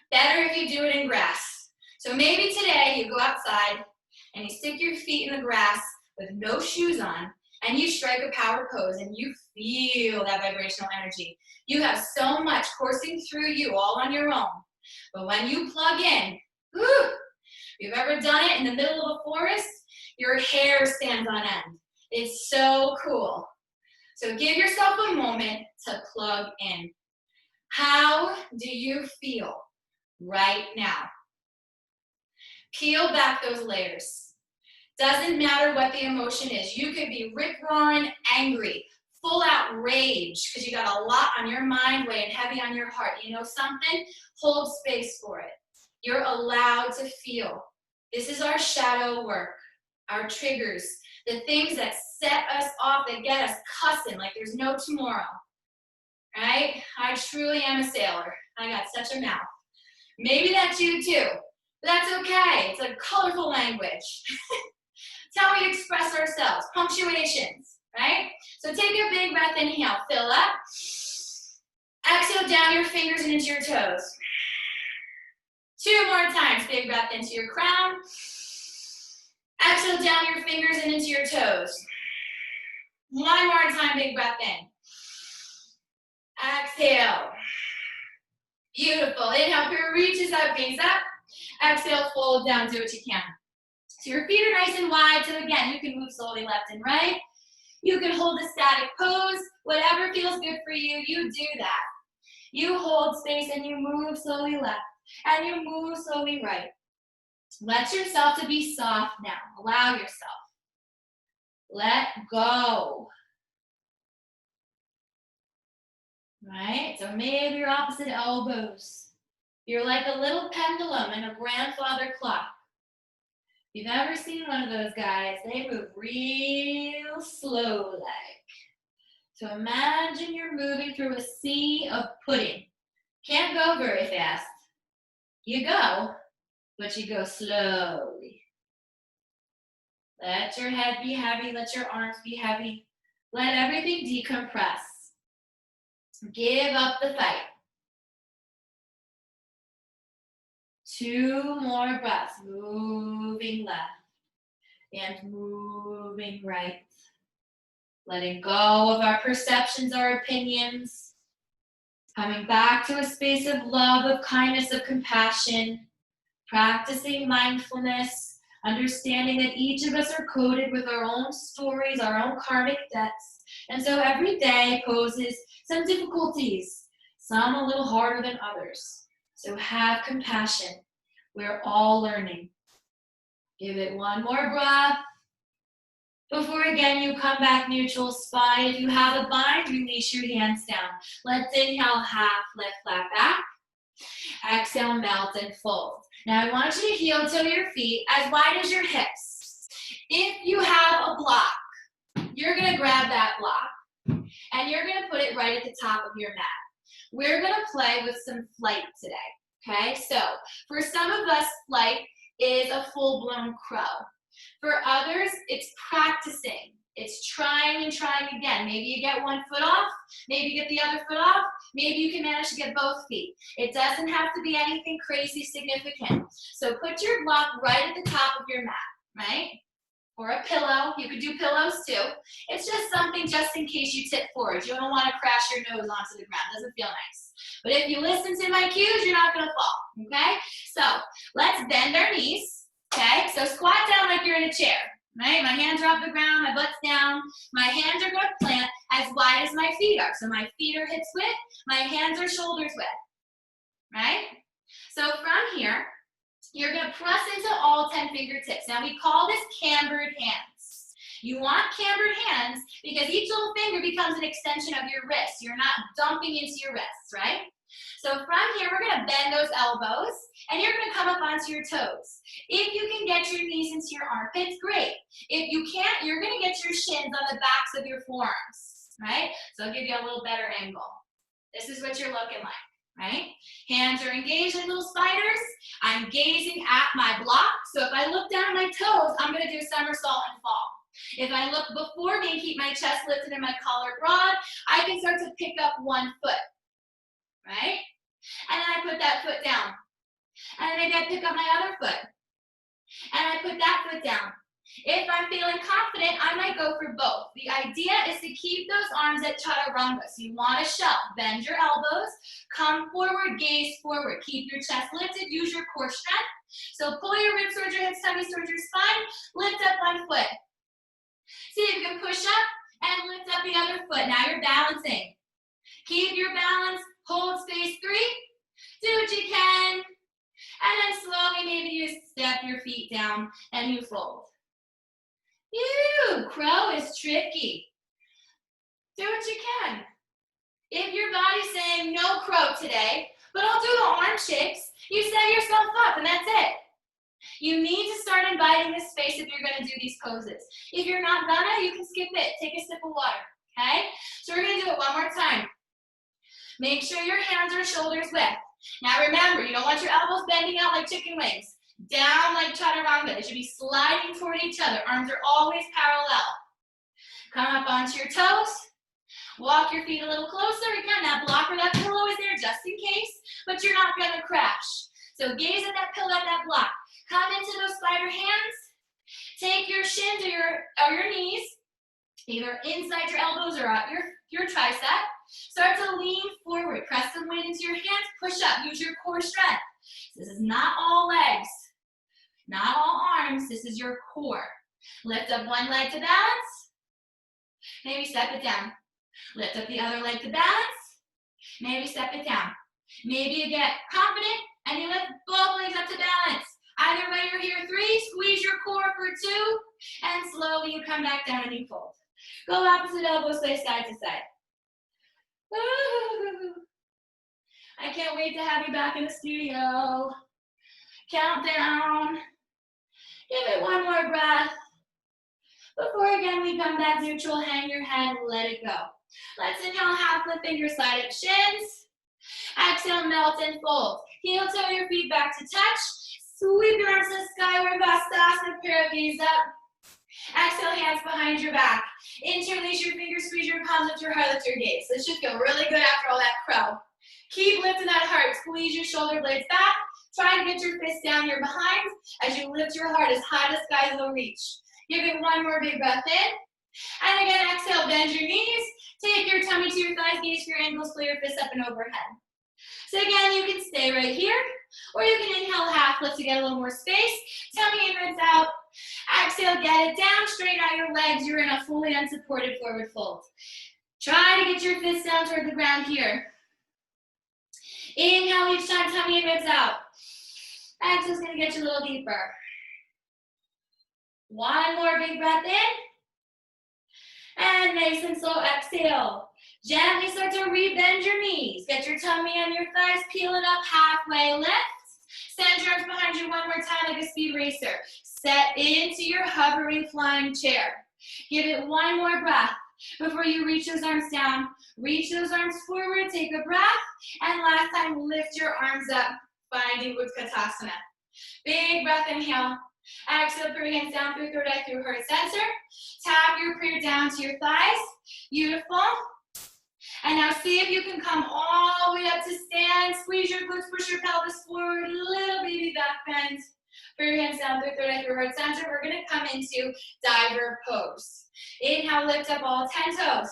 A: Better if you do it in grass. So maybe today you go outside and you stick your feet in the grass with no shoes on and you strike a power pose and you feel that vibrational energy. You have so much coursing through you all on your own. But when you plug in, whew, if you've ever done it in the middle of a forest, your hair stands on end. It's so cool. So give yourself a moment to plug in. How do you feel right now? Peel back those layers. Doesn't matter what the emotion is. You could be rip-roaring angry, full out rage, because you got a lot on your mind, weighing heavy on your heart. You know something? Hold space for it. You're allowed to feel. This is our shadow work, our triggers, the things that set us off, that get us cussing like there's no tomorrow. Right? I truly am a sailor. I got such a mouth. Maybe that's you too. But that's okay. It's a colorful language. It's how we express ourselves. Punctuations, right? So take a big breath, inhale, fill up. Exhale down your fingers and into your toes. 2 more times, big breath into your crown. Exhale down your fingers and into your toes. One more time, big breath in. Exhale. Beautiful. Inhale, here reaches up, gaze up. Exhale, fold down, do what you can. So your feet are nice and wide, so again, you can move slowly left and right. You can hold a static pose. Whatever feels good for you, you do that. You hold space and you move slowly left, and you move slowly right. Let yourself to be soft now. Allow yourself. Let go. Right? So maybe your opposite elbows. You're like a little pendulum in a grandfather clock. If you've ever seen one of those guys, they move real slow like. So imagine you're moving through a sea of pudding. Can't go very fast. You go, but you go slowly. Let your head be heavy, let your arms be heavy. Let everything decompress. Give up the fight. 2 more breaths, moving left and moving right. Letting go of our perceptions, our opinions. Coming back to a space of love, of kindness, of compassion. Practicing mindfulness. Understanding that each of us are coded with our own stories, our own karmic debts. And so every day poses some difficulties, some a little harder than others. So have compassion. We're all learning. Give it 1 more breath. Before again you come back neutral spine. If you have a bind, release your hands down. Let's inhale, half lift, flat back. Exhale, melt and fold. Now I want you to heel toe your feet as wide as your hips. If you have a block, you're gonna grab that block and you're gonna put it right at the top of your mat. We're gonna play with some flight today, okay? So for some of us, flight is a full-blown crow. For others, it's practicing. It's trying and trying again. Maybe you get 1 foot off, maybe you get the other foot off, maybe you can manage to get both feet. It doesn't have to be anything crazy significant. So put your block right at the top of your mat, right? Or a pillow. You could do pillows too. It's just something just in case you tip forward. You don't want to crash your nose onto the ground. It doesn't feel nice. But if you listen to my cues, you're not going to fall, okay? So let's bend our knees, okay? So squat down like you're in a chair, right? My hands are off the ground, my butt's down. My hands are going to plant as wide as my feet are. So my feet are hips width, my hands are shoulders width, right? So from here, you're going to press into all 10 fingertips. Now we call this cambered hands. You want cambered hands because each little finger becomes an extension of your wrist. You're not dumping into your wrists, right? So from here, we're going to bend those elbows, and you're going to come up onto your toes. If you can get your knees into your armpits, great. If you can't, you're going to get your shins on the backs of your forearms, right? So I'll give you a little better angle. This is what you're looking like, right? Hands are engaged like little spiders. I'm gazing at my block. So if I look down at my toes, I'm going to do a somersault and fall. If I look before me and keep my chest lifted and my collar broad, I can start to pick up 1 foot, right? And then I put that foot down. And then maybe I pick up my other foot. And I put that foot down. If I'm feeling confident, I might go for both. The idea is to keep those arms at chaturanga. So you want to shelf. Bend your elbows. Come forward, gaze forward. Keep your chest lifted. Use your core strength. So pull your ribs towards your hips, tummy towards your spine. Lift up 1 foot. See if you can push up and lift up the other foot. Now you're balancing. Keep your balance. Hold space 3. Do what you can. And then slowly maybe you step your feet down and you fold. Ew, crow is tricky. Do what you can. If your body's saying no crow today, but I'll do the arm shakes, you set yourself up and that's it. You need to start inviting this space if you're going to do these poses. If you're not gonna, you can skip it. Take a sip of water, okay? So we're going to do it 1 more time. Make sure your hands are shoulders width. Now remember, you don't want your elbows bending out like chicken wings. Down like chaturanga. They should be sliding toward each other. Arms are always parallel. Come up onto your toes. Walk your feet a little closer. Again, that block or that pillow is there just in case, but you're not going to crash. So gaze at that pillow, at that block. Come into those spider hands. Take your shins or your knees Either inside your elbows or up your tricep. Start to lean forward. Press some weight into your hands. Push up. Use your core strength. This is not all legs, not all arms. This is your core. Lift up one leg to balance. Maybe step it down. Lift up the other leg to balance. Maybe step it down. Maybe you get confident and you lift both legs up to balance. Either way, you're here. 3, squeeze your core for 2, and slowly you come back down and you fold. Go opposite elbow, sway side to side. Ooh. I can't wait to have you back in the studio. Countdown. Give it one more breath. Before again we come back neutral, hang your head, let it go. Let's inhale, half lift, fingers slide up shins. Exhale, melt and fold. Heel toe your feet back to touch. Sweep your arms to the sky, Virabhastasana, parrot gaze up. Exhale, hands behind your back. Interlace your fingers, squeeze your palms, lift your heart, lift your gaze. This should feel really good after all that crow. Keep lifting that heart, squeeze your shoulder blades back. Try to get your fists down your behind as you lift your heart as high to the sky as it'll reach. Give it one more big breath in. And again, exhale, bend your knees. Take your tummy to your thighs, gaze for your ankles, pull your fists up and overhead. So again, you can stay right here, or you can inhale half lift to get a little more space. Tummy in, ribs out. Exhale, get it down, straighten out your legs. You're in a fully unsupported forward fold. Try to get your fists down toward the ground here. Inhale each time, tummy and ribs out. Exhale's gonna get you a little deeper. One more big breath in. And nice and slow exhale. Gently start to rebend your knees. Get your tummy and your thighs peeling up, halfway lift. Send your arms behind you one more time like a speed racer. Set into your hovering flying chair. Give it one more breath before you reach those arms down. Reach those arms forward, take a breath, and last time lift your arms up, finding Utkatasana. Big breath, inhale. Exhale, put your hands down through third eye, through heart center. Tap your prayer down to your thighs. Beautiful. And now see if you can come all the way up to stand. Squeeze your glutes, push your pelvis forward, little baby back bend. Put your hands down through third eye, through heart center. We're gonna come into diver pose. Inhale, lift up all 10 toes.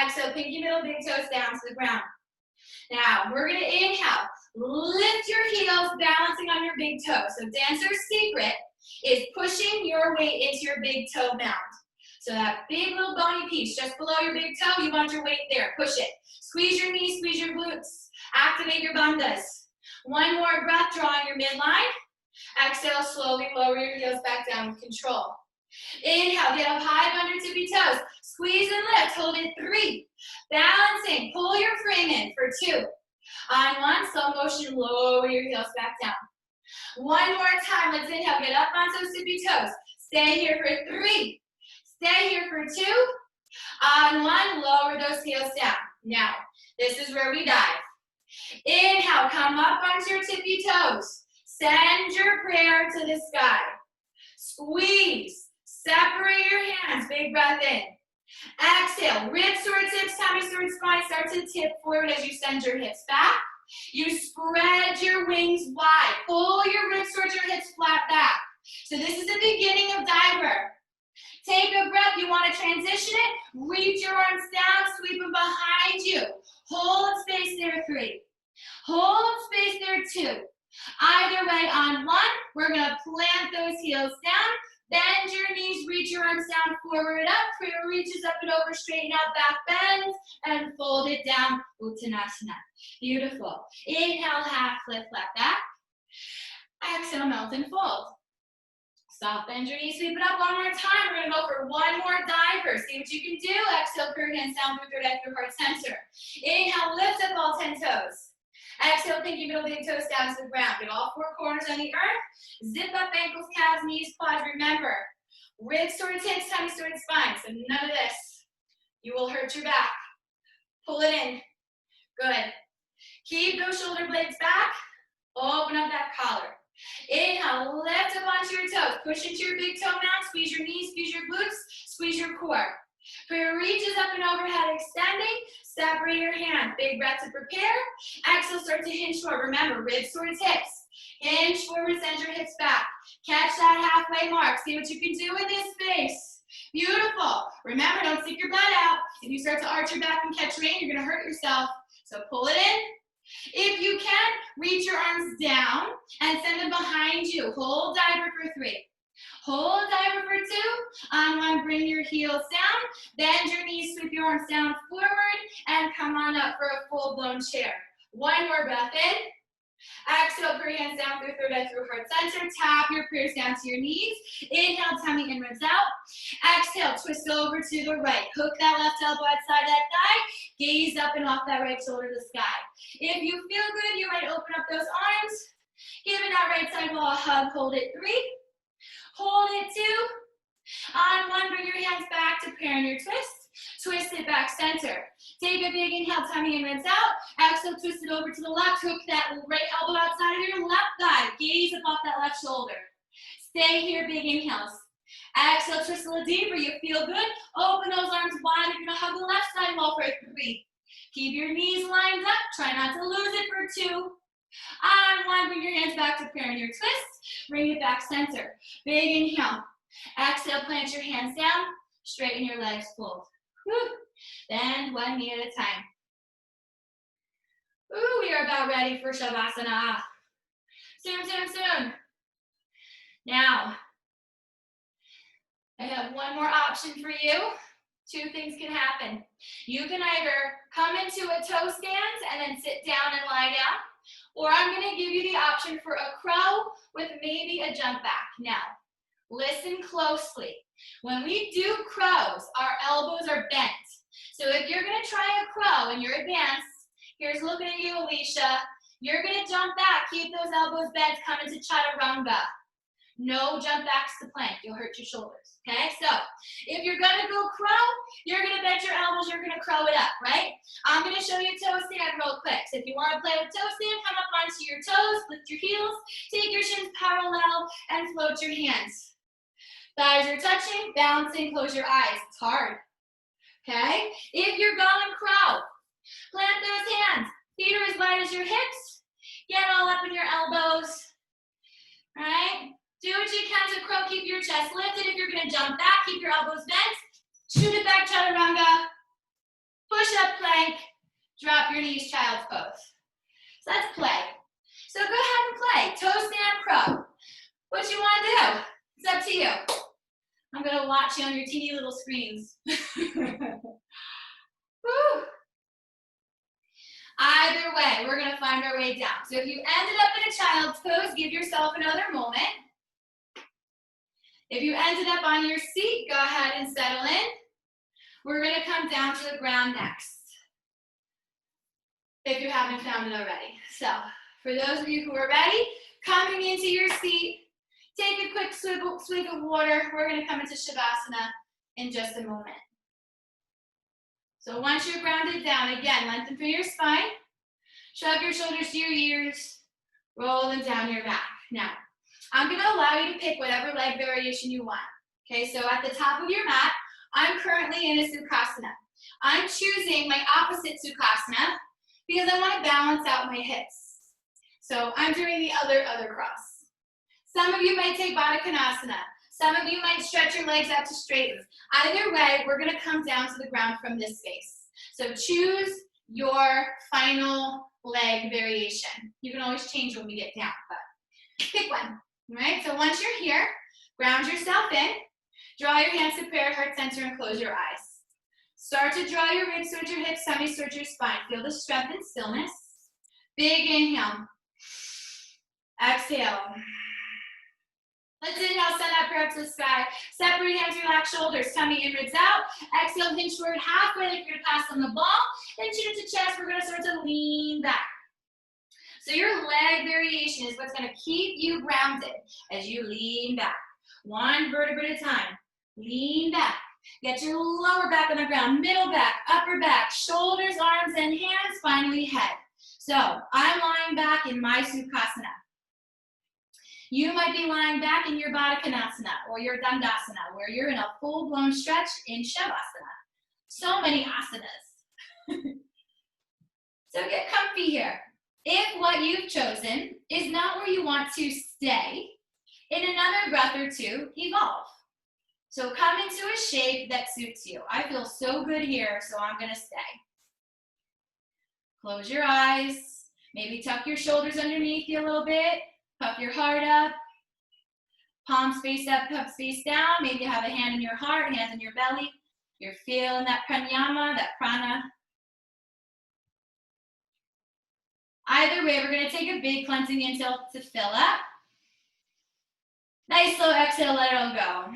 A: Exhale, pinky middle, big toes down to the ground. Now, we're gonna inhale. Lift your heels, balancing on your big toe. So dancer's secret is pushing your weight into your big toe mound. So that big little bony piece just below your big toe, you want your weight there. Push it. Squeeze your knees, squeeze your glutes. Activate your bandhas. One more breath, drawing your midline. Exhale, slowly lower your heels back down with control. Inhale, get up high, bend your tippy toes. Squeeze and lift, hold it 3. Balancing, pull your frame in for 2. On 1, slow motion, lower your heels back down. One more time, let's inhale, get up on those tippy toes. Stay here for 3. Stay here for 2. On 1, lower those heels down. Now, this is where we dive. Inhale, come up onto your tippy toes. Send your prayer to the sky. Squeeze, separate your hands, big breath in. Exhale, ribs towards hips, tummy towards spine, start to tip forward as you send your hips back. You spread your wings wide. Pull your ribs towards your hips, flat back. So this is the beginning of diver. Take a breath. You want to transition it. Reach your arms down, sweep them behind you. Hold space there, 3. Hold space there, 2. Either way, on 1, we're going to plant those heels down. Bend your knees, reach your arms down, forward up. Prayer reaches up and over, straighten out, back bend, and fold it down, Uttanasana. Beautiful. Inhale, half lift, flat back. Exhale, melt and fold. Soft bend your knees, sweep it up one more time. We're gonna go for one more diver. See what you can do. Exhale, put your hands down through third eye, through heart center. Inhale, lift up all 10 toes. Exhale, pinky middle, big toes down to the ground. Get all 4 corners on the earth. Zip up ankles, calves, knees, quads. Remember, ribs towards hips, tummy towards spine. So none of this. You will hurt your back. Pull it in. Good. Keep those shoulder blades back. Open up that collar. Inhale, lift up onto your toes. Push into your big toe mound. Squeeze your knees, squeeze your glutes, squeeze your core. Prayer reaches up and overhead, extending. Separate your hands. Big breath to prepare. Exhale, start to hinge forward. Remember, ribs towards hips. Hinge forward, send your hips back. Catch that halfway mark. See what you can do in this space. Beautiful. Remember, don't stick your butt out. If you start to arch your back and catch rain, you're gonna hurt yourself. So pull it in. If you can, reach your arms down and send them behind you. Hold diver for 3. Hold diver for 2. On 1, bring your heels down. Bend your knees, sweep your arms down forward, and come on up for a full-blown chair. 1 more breath in. Exhale, put your hands down through third eye through heart center. Tap your prayers down to your knees. Inhale, tummy in, ribs out. Exhale, twist over to the right. Hook that left elbow outside that thigh. Gaze up and off that right shoulder to the sky. If you feel good, you might open up those arms. Give it that right side wall a hug. Hold it 3. Hold it 2. On 1, bring your hands back to prayer in your twist. Twist it back center. Take a big inhale, tummy and rinse out. Exhale, twist it over to the left. Hook that right elbow outside of your left thigh. Gaze up off that left shoulder. Stay here, big inhales. Exhale, twist a little deeper. You feel good. Open those arms wide. You're gonna hug the left side wall for 3. Keep your knees lined up. Try not to lose it for 2. On 1, bring your hands back to prayer in your twist. Bring it back center. Big inhale. Exhale, plant your hands down. Straighten your legs, fold. Woo. Bend 1 knee at a time. Ooh, we are about ready for Shavasana. Soon, soon, soon. Now, I have 1 more option for you. 2 things can happen. You can either come into a toe stand and then sit down and lie down, or I'm gonna give you the option for a crow with maybe a jump back. Now, listen closely. When we do crows, our elbows are bent. So if you're gonna try a crow and you're advanced, here's looking at you, Alicia. You're gonna jump back, keep those elbows bent, come into chaturanga. No jump backs to plank, you'll hurt your shoulders, okay? So if you're gonna go crow, you're gonna bend your elbows, you're gonna crow it up, right? I'm gonna show you toe stand real quick. So if you wanna play with toe stand, come up onto your toes, lift your heels, take your shins parallel, and float your hands. Thighs are touching, balancing, close your eyes. It's hard, okay? If you're going crow, plant those hands. Feet are as wide as your hips. Get all up in your elbows, all right? Do what you can to crow, keep your chest lifted. If you're gonna jump back, keep your elbows bent. Shoot it back, chaturanga. Push up plank, drop your knees, child's pose. So that's play. So go ahead and play, toe stand crow. What you wanna do, it's up to you. I'm gonna watch you on your teeny little screens. Woo. Either way, we're gonna find our way down. So if you ended up in a child's pose, give yourself another moment. If you ended up on your seat, go ahead and settle in. We're gonna come down to the ground next, if you haven't found it already. So for those of you who are ready, coming into your seat, take a quick swig of water. We're gonna come into Shavasana in just a moment. So once you're grounded down, again, lengthen through your spine, shrug your shoulders to your ears, roll them down your back. Now, I'm gonna allow you to pick whatever leg variation you want. Okay, so at the top of your mat, I'm currently in a Sukhasana. I'm choosing my opposite Sukhasana because I wanna balance out my hips. So I'm doing the other cross. Some of you might take Baddha Konasana. Some of you might stretch your legs out to straighten. Either way, we're gonna come down to the ground from this space. So choose your final leg variation. You can always change when we get down, but pick one, all right? So once you're here, ground yourself in, draw your hands to prayer, heart center, and close your eyes. Start to draw your ribs towards your hips, tummy towards your spine. Feel the strength and stillness. Big inhale. Exhale. Let's inhale, send that prayer up to the sky. Separate hands, relax shoulders, tummy in, ribs out. Exhale, hinge forward halfway like you're gonna pass on the ball. Then chin to chest, we're gonna start to lean back. So your leg variation is what's gonna keep you grounded as you lean back. One vertebra at a time. Lean back. Get your lower back on the ground, middle back, upper back, shoulders, arms, and hands, finally head. So I'm lying back in my Sukhasana. You might be lying back in your Baddha Konasana or your Dandasana, where you're in a full-blown stretch in Shavasana. So many asanas. So get comfy here. If what you've chosen is not where you want to stay, in another breath or two, evolve. So come into a shape that suits you. I feel so good here, so I'm gonna stay. Close your eyes. Maybe tuck your shoulders underneath you a little bit. Puff your heart up. Palms face up, cups face down. Maybe you have a hand in your heart, hands in your belly. You're feeling that pranayama, that prana. Either way, we're gonna take a big cleansing inhale to fill up. Nice slow exhale, let it all go.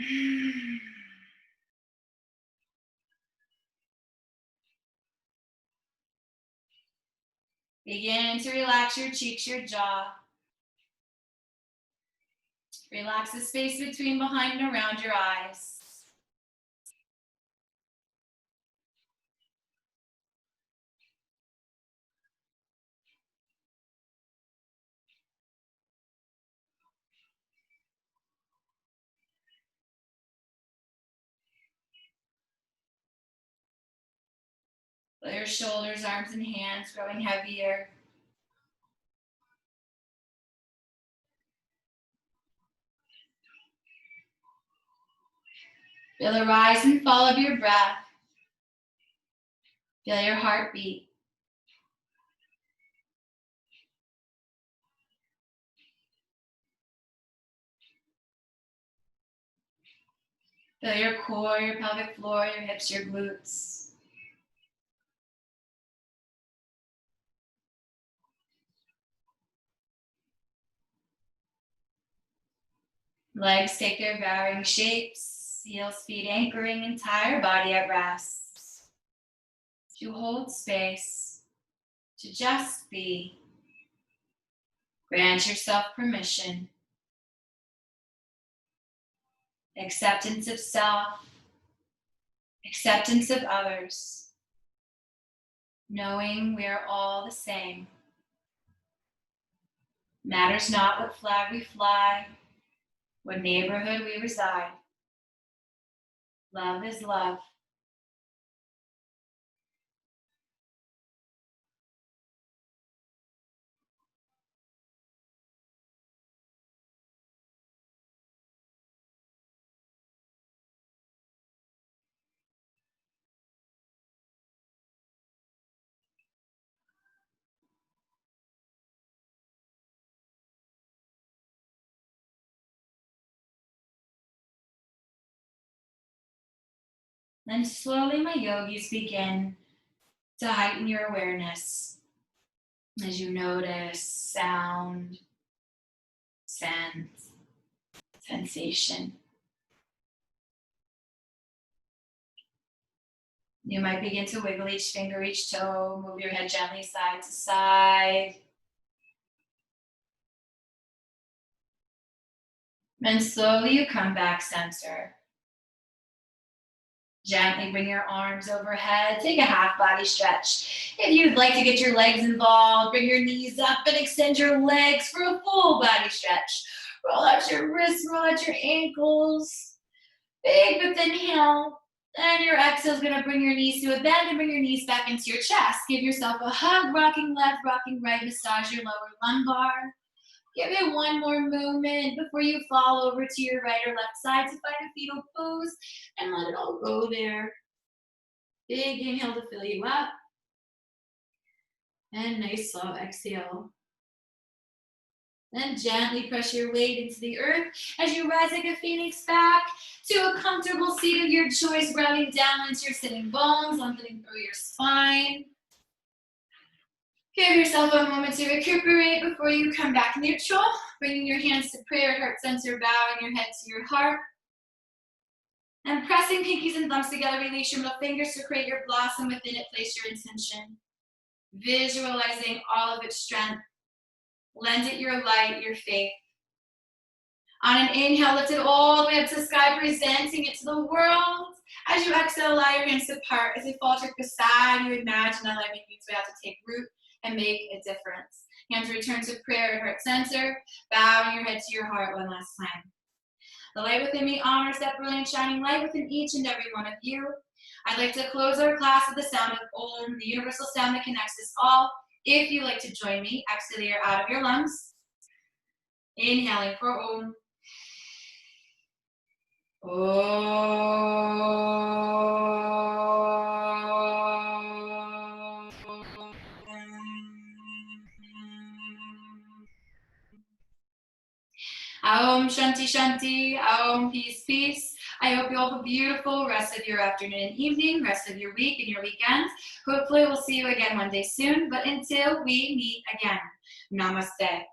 A: Begin to relax your cheeks, your jaw. Relax the space between, behind, and around your eyes. Feel your shoulders, arms, and hands growing heavier. Feel the rise and fall of your breath. Feel your heartbeat. Feel your core, your pelvic floor, your hips, your glutes. Legs take their varying shapes, heels, feet anchoring, entire body at rest. To hold space, to just be. Grant yourself permission. Acceptance of self, acceptance of others. Knowing we are all the same. Matters not what flag we fly, what neighborhood we reside. Love is love. Then slowly, my yogis, begin to heighten your awareness as you notice sound, sense, sensation. You might begin to wiggle each finger, each toe, move your head gently side to side. Then slowly you come back center. Gently bring your arms overhead. Take a half body stretch. If you'd like to get your legs involved, bring your knees up and extend your legs for a full body stretch. Roll out your wrists, roll out your ankles. Big but inhale. And your exhale is going to bring your knees to a bend and bring your knees back into your chest. Give yourself a hug, rocking left, rocking right. Massage your lower lumbar. Give it one more moment before you fall over to your right or left side to find a fetal pose and let it all go there. Big inhale to fill you up. And nice slow exhale. Then gently press your weight into the earth as you rise like a phoenix back to a comfortable seat of your choice, grounding down into your sitting bones, lengthening through your spine. Give yourself a moment to recuperate before you come back neutral, bringing your hands to prayer, heart center, bowing your head to your heart. And pressing pinkies and thumbs together, release your middle fingers to create your blossom. Within it, place your intention. Visualizing all of its strength. Lend it your light, your faith. On an inhale, lift it all the way up to the sky, presenting it to the world. As you exhale, allow your hands to part. As you fall to the side, you imagine that light making its way out to take root and make a difference. Hands return to prayer, heart center, bowing your head to your heart one last time. The light within me honors that brilliant shining light within each and every one of you. I'd like to close our class with the sound of Om, the universal sound that connects us all. If you'd like to join me, exhale the air out of your lungs. Inhaling for Om. Aum Shanti Shanti, Aum Peace Peace. I hope you all have a beautiful rest of your afternoon and evening, rest of your week and your weekend. Hopefully we'll see you again one day soon, but until we meet again, namaste.